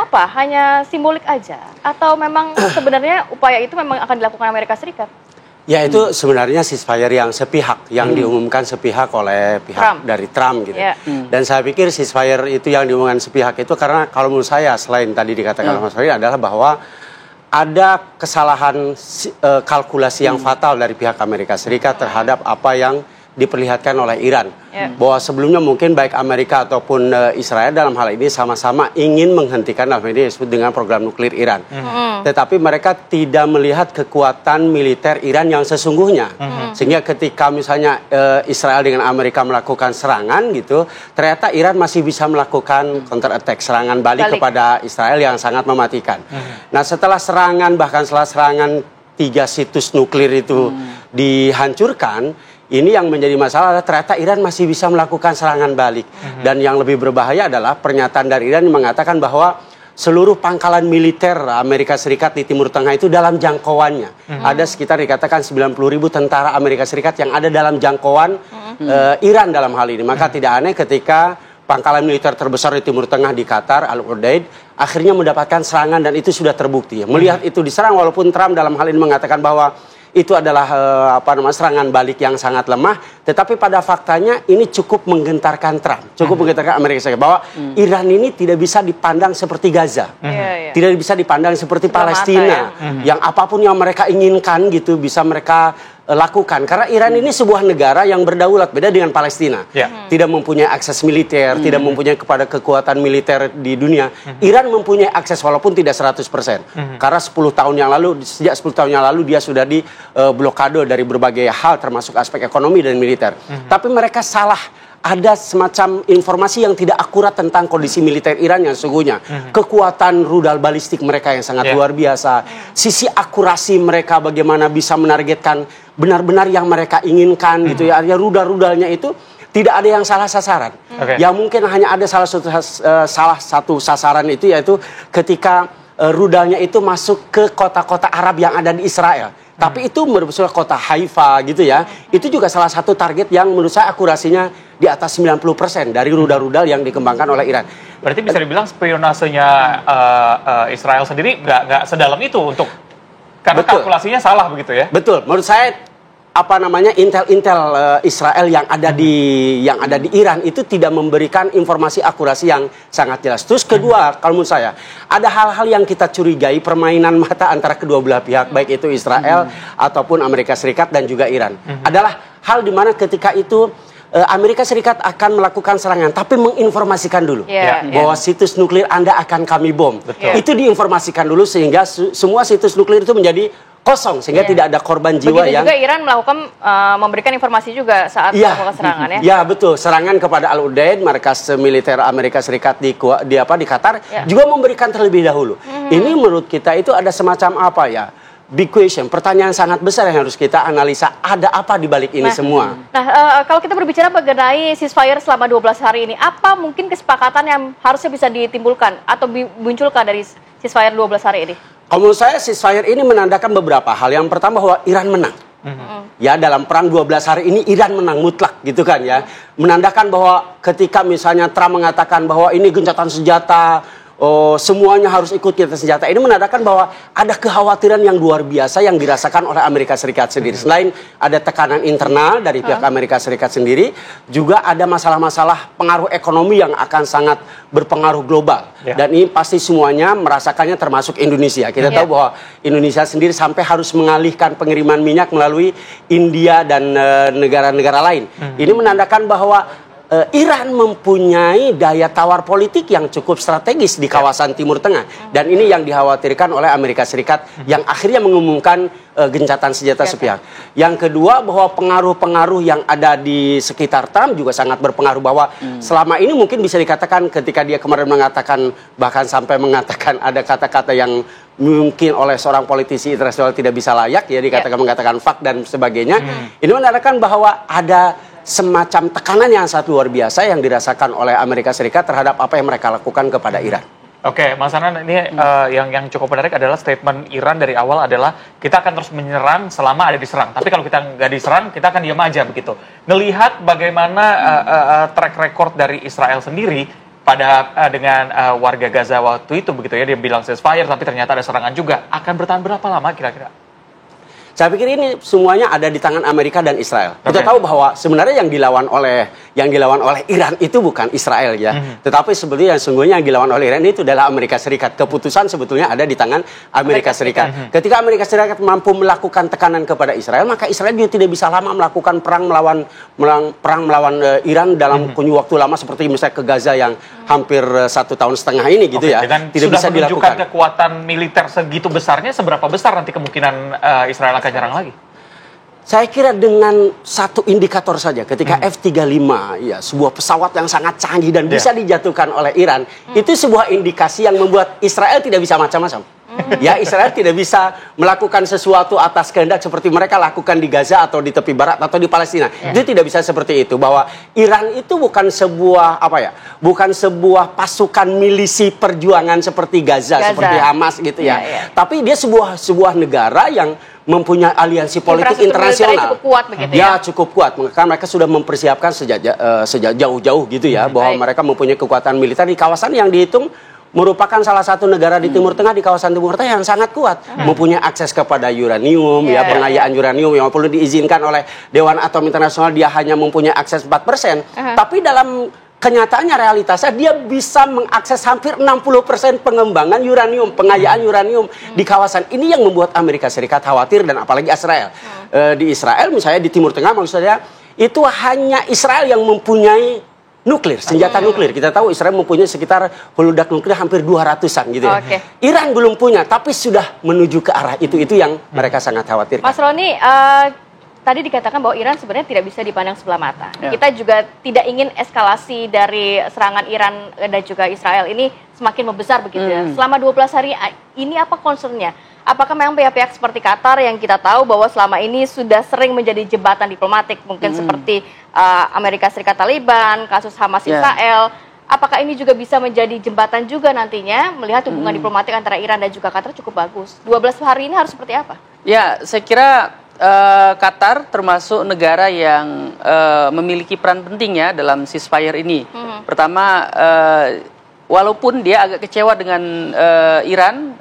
apa? Hanya simbolik aja atau memang sebenarnya upaya itu memang akan dilakukan Amerika Serikat? Ya itu sebenarnya ceasefire yang sepihak, yang diumumkan sepihak oleh pihak dari Trump gitu. Dan saya pikir ceasefire itu yang diumumkan sepihak itu karena kalau menurut saya selain tadi dikatakan Mas Ferry adalah bahwa ada kesalahan kalkulasi yang fatal dari pihak Amerika Serikat terhadap apa yang diperlihatkan oleh Iran. Bahwa sebelumnya mungkin baik Amerika ataupun Israel dalam hal ini sama-sama ingin menghentikan dalam ini disebut dengan program nuklir Iran. Tetapi mereka tidak melihat kekuatan militer Iran yang sesungguhnya. Sehingga ketika misalnya Israel dengan Amerika melakukan serangan gitu, ternyata Iran masih bisa melakukan counter attack, serangan balik kepada Israel yang sangat mematikan. Nah setelah serangan, bahkan setelah serangan 3 situs nuklir itu dihancurkan, ini yang menjadi masalah adalah ternyata Iran masih bisa melakukan serangan balik. Dan yang lebih berbahaya adalah pernyataan dari Iran yang mengatakan bahwa seluruh pangkalan militer Amerika Serikat di Timur Tengah itu dalam jangkauannya. Ada sekitar dikatakan 90.000 tentara Amerika Serikat yang ada dalam jangkauan Iran dalam hal ini. Maka tidak aneh ketika pangkalan militer terbesar di Timur Tengah di Qatar, Al-Udeid, akhirnya mendapatkan serangan dan itu sudah terbukti. Melihat itu diserang walaupun Trump dalam hal ini mengatakan bahwa itu adalah serangan balik yang sangat lemah, tetapi pada faktanya ini cukup menggentarkan Trump, cukup menggentarkan Amerika Serikat bahwa Iran ini tidak bisa dipandang seperti Gaza, tidak bisa dipandang seperti Palestina, yang apapun yang mereka inginkan gitu bisa mereka lakukan. Karena Iran ini sebuah negara yang berdaulat, beda dengan Palestina. Tidak mempunyai akses militer, tidak mempunyai kepada kekuatan militer di dunia. Iran mempunyai akses walaupun tidak 100%. Karena 10 tahun yang lalu, sejak 10 tahun yang lalu dia sudah di blokade dari berbagai hal termasuk aspek ekonomi dan militer. Tapi mereka salah. Ada semacam informasi yang tidak akurat tentang kondisi militer Iran yang sesungguhnya. Kekuatan rudal balistik mereka yang sangat luar biasa. Sisi akurasi mereka bagaimana bisa menargetkan benar-benar yang mereka inginkan gitu ya. Artinya rudal-rudalnya itu tidak ada yang salah sasaran. Yang mungkin hanya ada salah satu sasaran itu yaitu ketika rudalnya itu masuk ke kota-kota Arab yang ada di Israel. Tapi itu merupakan kota Haifa gitu ya. Itu juga salah satu target yang menurut saya akurasinya di atas 90% dari rudal-rudal yang dikembangkan oleh Iran. Berarti bisa dibilang spionasenya Israel sendiri nggak sedalam itu untuk karena kalkulasinya salah begitu ya? Betul. Menurut saya intel Israel yang ada di Iran itu tidak memberikan informasi akurasi yang sangat jelas. Terus kedua, kalau menurut saya ada hal-hal yang kita curigai permainan mata antara kedua belah pihak baik itu Israel ataupun Amerika Serikat dan juga Iran. Adalah hal di mana ketika itu Amerika Serikat akan melakukan serangan tapi menginformasikan dulu bahwa situs nuklir Anda akan kami bom. Itu diinformasikan dulu sehingga semua situs nuklir itu menjadi kosong sehingga tidak ada korban jiwa. Begitu juga Iran melakukan memberikan informasi juga saat melakukan serangan ya. Ya betul, serangan kepada Al-Udeid, markas militer Amerika Serikat di Qatar juga memberikan terlebih dahulu. Ini menurut kita itu ada semacam apa ya? Big question, pertanyaan sangat besar yang harus kita analisa, ada apa di balik ini semua. Nah, kalau kita berbicara mengenai ceasefire selama 12 hari ini, apa mungkin kesepakatan yang harusnya bisa ditimbulkan atau dimunculkan dari ceasefire 12 hari ini? Kalau menurut saya ceasefire ini menandakan beberapa hal. Yang pertama bahwa Iran menang. Ya dalam perang 12 hari ini Iran menang mutlak gitu kan ya. Menandakan bahwa ketika misalnya Trump mengatakan bahwa ini gencatan senjata semuanya harus ikut gencatan senjata. Ini menandakan bahwa ada kekhawatiran yang luar biasa yang dirasakan oleh Amerika Serikat sendiri. Selain ada tekanan internal dari pihak Amerika Serikat sendiri, juga ada masalah-masalah pengaruh ekonomi yang akan sangat berpengaruh global. Dan ini pasti semuanya merasakannya, termasuk Indonesia. Kita tahu bahwa Indonesia sendiri sampai harus mengalihkan pengiriman minyak melalui India dan negara-negara lain. Ini menandakan bahwa Iran mempunyai daya tawar politik yang cukup strategis di kawasan Timur Tengah. Dan ini yang dikhawatirkan oleh Amerika Serikat yang akhirnya mengumumkan gencatan senjata sepihak. Yang kedua, bahwa pengaruh-pengaruh yang ada di sekitar Trump juga sangat berpengaruh, bahwa selama ini mungkin bisa dikatakan ketika dia kemarin mengatakan, bahkan sampai mengatakan ada kata-kata yang mungkin oleh seorang politisi internasional tidak bisa layak, ya mengatakan fuck dan sebagainya. Ini menandakan bahwa ada semacam tekanan yang sangat luar biasa yang dirasakan oleh Amerika Serikat terhadap apa yang mereka lakukan kepada Iran. Oke, Mas Anan, ini yang cukup menarik adalah statement Iran dari awal adalah kita akan terus menyerang selama ada diserang. Tapi kalau kita nggak diserang, kita akan diam aja begitu. Ngelihat bagaimana track record dari Israel sendiri dengan warga Gaza waktu itu begitu ya, dia bilang ceasefire tapi ternyata ada serangan juga. Akan bertahan berapa lama kira-kira? Saya pikir ini semuanya ada di tangan Amerika dan Israel. Kita tahu bahwa sebenarnya yang dilawan oleh Iran itu bukan Israel ya. Tetapi sebetulnya yang dilawan oleh Iran itu adalah Amerika Serikat. Keputusan sebetulnya ada di tangan Amerika Serikat. Ketika Amerika Serikat mampu melakukan tekanan kepada Israel, maka Israel juga tidak bisa lama melakukan perang melawan Iran dalam kurun waktu lama seperti misalnya ke Gaza yang hampir 1,5 tahun ini gitu ya. Dengan tidak bisa dilakukan. Menunjukkan kekuatan militer segitu besarnya, seberapa besar nanti kemungkinan Israel akan nyerang lagi? Saya kira dengan satu indikator saja, ketika F-35, ya sebuah pesawat yang sangat canggih dan bisa dijatuhkan oleh Iran, itu sebuah indikasi yang membuat Israel tidak bisa macam-macam. Ya, Israel tidak bisa melakukan sesuatu atas kehendak seperti mereka lakukan di Gaza atau di tepi barat atau di Palestina. Itu tidak bisa seperti itu, bahwa Iran itu bukan sebuah bukan sebuah pasukan milisi perjuangan seperti Gaza. Seperti Hamas gitu ya. Tapi dia sebuah negara yang mempunyai aliansi politik internasional. Cukup kuat begitu ya? Cukup kuat. Karena mereka sudah mempersiapkan sejak jauh-jauh gitu ya, bahwa mereka mempunyai kekuatan militer di kawasan yang dihitung merupakan salah satu negara di Timur Tengah, di kawasan Timur Tengah yang sangat kuat, mempunyai akses kepada uranium, pengayaan uranium yang perlu diizinkan oleh Dewan Atom Internasional, dia hanya mempunyai akses 4%. Tapi dalam kenyataannya, realitasnya dia bisa mengakses hampir 60% pengembangan uranium, pengayaan uranium di kawasan ini yang membuat Amerika Serikat khawatir, dan apalagi Israel. Di Israel misalnya di Timur Tengah, maksud saya itu hanya Israel yang mempunyai nuklir, senjata nuklir. Kita tahu Israel mempunyai sekitar huludak nuklir hampir 200-an gitu ya. Iran belum punya, tapi sudah menuju ke arah itu yang mereka sangat khawatir. Mas Roni, tadi dikatakan bahwa Iran sebenarnya tidak bisa dipandang sebelah mata. Kita juga tidak ingin eskalasi dari serangan Iran dan juga Israel ini semakin membesar begitu ya. Selama 12 hari ini apa concernnya? Apakah memang pihak-pihak seperti Qatar yang kita tahu bahwa selama ini sudah sering menjadi jembatan diplomatik, mungkin seperti Amerika Serikat Taliban, kasus Hamas Israel, apakah ini juga bisa menjadi jembatan juga nantinya melihat hubungan diplomatik antara Iran dan juga Qatar cukup bagus? 12 hari ini harus seperti apa? Ya, saya kira Qatar termasuk negara yang memiliki peran penting ya dalam ceasefire ini. Pertama, walaupun dia agak kecewa dengan Iran,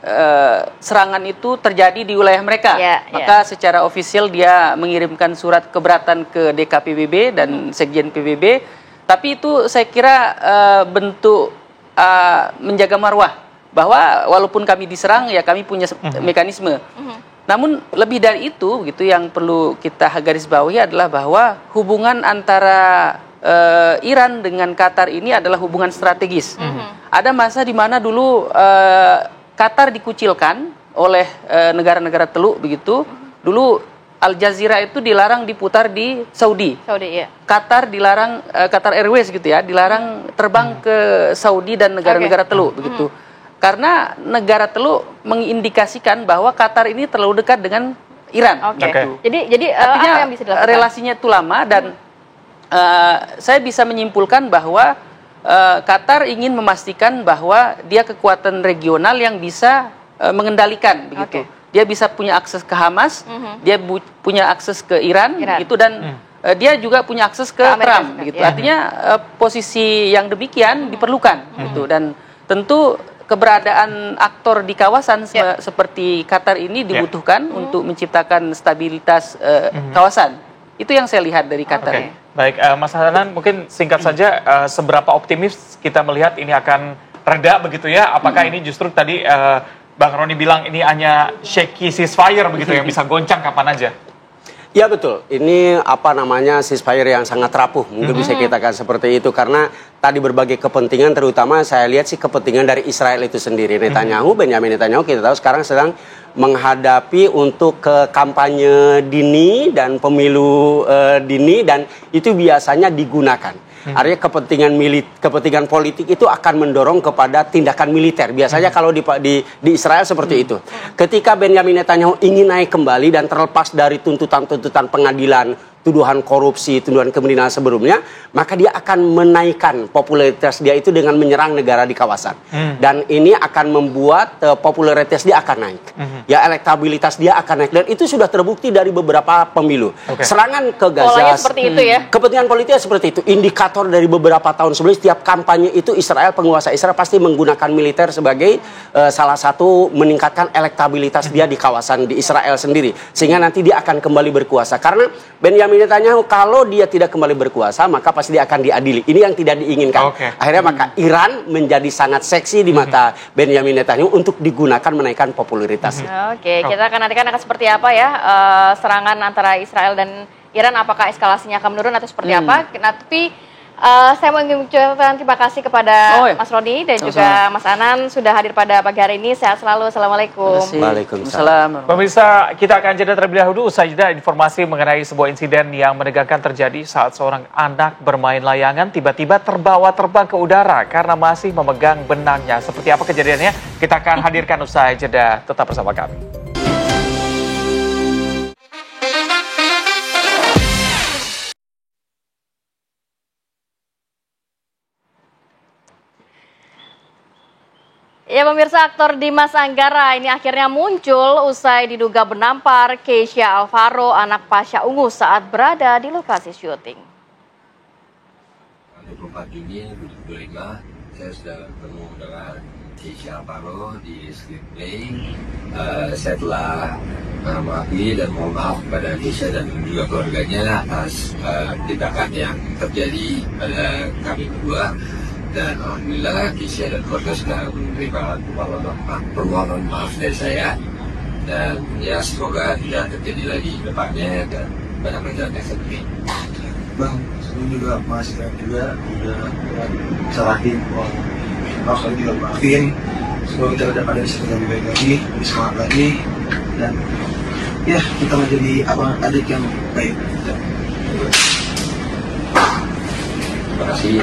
serangan itu terjadi di wilayah mereka. Maka secara ofisial dia mengirimkan surat keberatan ke DKPBB dan Sekjen PBB. Tapi itu saya kira bentuk menjaga marwah, bahwa walaupun kami diserang, ya kami punya mekanisme. Namun lebih dari itu, gitu, yang perlu kita garis bawahi adalah bahwa hubungan antara Iran dengan Qatar ini adalah hubungan strategis. Ada masa di mana dulu Qatar dikucilkan oleh negara-negara Teluk begitu. Dulu Al Jazeera itu dilarang diputar di Saudi. Qatar dilarang, Qatar Airways gitu ya, dilarang terbang ke Saudi dan negara-negara Teluk begitu. Karena negara Teluk mengindikasikan bahwa Qatar ini terlalu dekat dengan Iran. Jadi artinya apa yang bisa dilakukan? Relasinya itu lama, dan saya bisa menyimpulkan bahwa Qatar ingin memastikan bahwa dia kekuatan regional yang bisa mengendalikan begitu. Dia bisa punya akses ke Hamas, dia punya akses ke Iran. Gitu, dan dia juga punya akses ke Trump gitu. Artinya posisi yang demikian diperlukan gitu, dan tentu keberadaan aktor di kawasan seperti Qatar ini dibutuhkan untuk menciptakan stabilitas kawasan. Itu yang saya lihat dari Qatar. Okay. Baik, Mas Hanan, mungkin singkat saja, seberapa optimis kita melihat ini akan reda begitu ya? Apakah ini justru tadi Bang Roni bilang ini hanya shaky ceasefire begitu yang bisa goncang kapan aja? Ya betul, ini apa namanya ceasefire yang sangat rapuh, mungkin bisa kita katakan seperti itu karena tadi berbagai kepentingan, terutama saya lihat sih kepentingan dari Israel itu sendiri. Benjamin Netanyahu kita tahu sekarang sedang menghadapi untuk ke kampanye dini dan pemilu dini dan itu biasanya digunakan. Artinya kepentingan politik itu akan mendorong kepada tindakan militer. Biasanya kalau di Israel seperti itu. Ketika Benjamin Netanyahu ingin naik kembali dan terlepas dari tuntutan-tuntutan pengadilan, tuduhan korupsi, tuduhan kriminal sebelumnya, maka dia akan menaikkan popularitas dia itu dengan menyerang negara di kawasan. Dan ini akan membuat popularitas dia akan naik. Ya, elektabilitas dia akan naik. Dan itu sudah terbukti dari beberapa pemilu. Serangan ke Gaza. Polanya seperti itu ya? Kepentingan politiknya seperti itu. Indikator dari beberapa tahun sebelumnya, setiap kampanye itu Israel, penguasa Israel pasti menggunakan militer sebagai salah satu meningkatkan elektabilitas dia di kawasan di Israel sendiri. Sehingga nanti dia akan kembali berkuasa. Karena Benjamin Netanyahu kalau dia tidak kembali berkuasa maka pasti dia akan diadili. Ini yang tidak diinginkan. Akhirnya maka Iran menjadi sangat seksi di mata Benjamin Netanyahu untuk digunakan menaikkan popularitasnya. Kita akan nantikan akan seperti apa ya serangan antara Israel dan Iran, apakah eskalasinya akan menurun atau seperti apa. Nah, tapi saya mau mengucapkan terima kasih kepada Mas Roni dan juga Mas Anan sudah hadir pada pagi hari ini. Sehat selalu. Assalamualaikum. Waalaikumsalam. Pemirsa, kita akan jeda terlebih dahulu. Usai jeda informasi mengenai sebuah insiden yang menegangkan terjadi saat seorang anak bermain layangan tiba-tiba terbawa terbang ke udara karena masih memegang benangnya. Seperti apa kejadiannya? Kita akan hadirkan usai jeda. Tetap bersama kami. Ya pemirsa, aktor Dimas Anggara ini akhirnya muncul usai diduga menampar Keisha Alvaro, anak Pasha Ungu saat berada di lokasi syuting. 24 Juni 2025 saya sudah bertemu dengan Keisha Alvaro di Screenplay. Saya telah memaafkan dan mohon maaf kepada Keisha dan juga keluarganya atas tindakan yang terjadi pada kami berdua. Dan alhamdulillah Keisha dan keluarga sudah menerima permohonan maaf dari saya. Dan ya semoga tidak terjadi lagi di depannya dan banyak pelajaran yang sedih. Bang, sebelum juga masih juga udah salahin, maaf lagi juga maafin. Semoga kita dapat dari sini lebih baik lagi, lebih semangat lagi, dan ya kita menjadi adik yang baik. Terima kasih.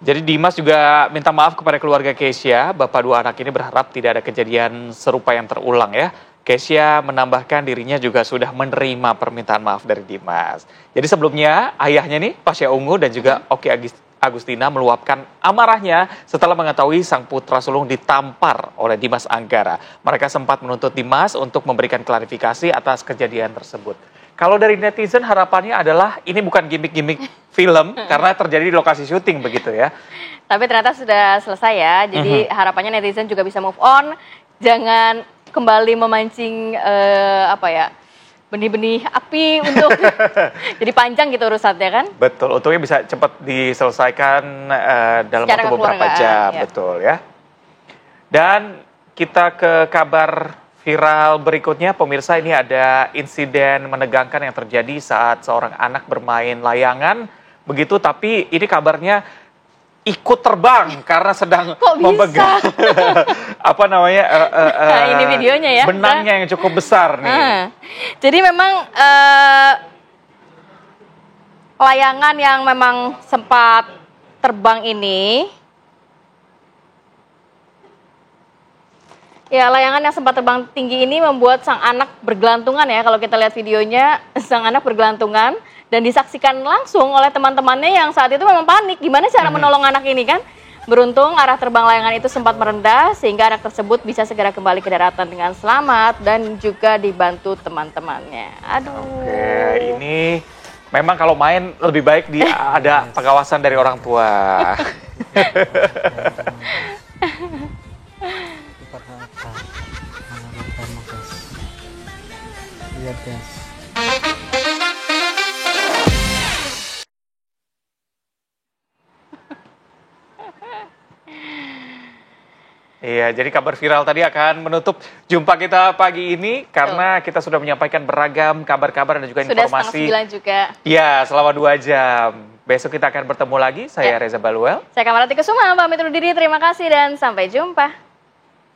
Jadi Dimas juga minta maaf kepada keluarga Keisha. Bapak dua anak ini berharap tidak ada kejadian serupa yang terulang ya. Keisha menambahkan dirinya juga sudah menerima permintaan maaf dari Dimas. Jadi sebelumnya ayahnya nih, Pasha Ungu dan juga Oki Agustina meluapkan amarahnya setelah mengetahui sang putra sulung ditampar oleh Dimas Anggara. Mereka sempat menuntut Dimas untuk memberikan klarifikasi atas kejadian tersebut. Kalau dari netizen harapannya adalah ini bukan gimmick-gimmick film karena terjadi di lokasi syuting begitu ya. Tapi ternyata sudah selesai ya. Jadi harapannya netizen juga bisa move on, jangan kembali memancing benih-benih api untuk jadi panjang gitu urusannya kan. Betul, untungnya bisa cepat diselesaikan dalam waktu beberapa jam, betul ya. Dan kita ke kabar viral berikutnya, pemirsa, ini ada insiden menegangkan yang terjadi saat seorang anak bermain layangan begitu, tapi ini kabarnya ikut terbang karena sedang memegang ini videonya ya, benangnya yang cukup besar nih. Jadi memang layangan yang memang sempat terbang ini, ya layangan yang sempat terbang tinggi ini membuat sang anak bergelantungan ya. Kalau kita lihat videonya, sang anak bergelantungan dan disaksikan langsung oleh teman-temannya yang saat itu memang panik. Gimana cara menolong anak ini kan? Beruntung arah terbang layangan itu sempat merendah sehingga anak tersebut bisa segera kembali ke daratan dengan selamat dan juga dibantu teman-temannya. Aduh. Oke, ini memang kalau main lebih baik ada pengawasan dari orang tua. Lihat guys. Iya, jadi kabar viral tadi akan menutup jumpa kita pagi ini karena kita sudah menyampaikan beragam kabar-kabar dan juga informasi. Sudah 8:30 juga. Iya, selama 2 jam. Besok kita akan bertemu lagi. Saya Reza Baluel. Saya Kamarati Kusuma, pamit undur diri. Terima kasih dan sampai jumpa.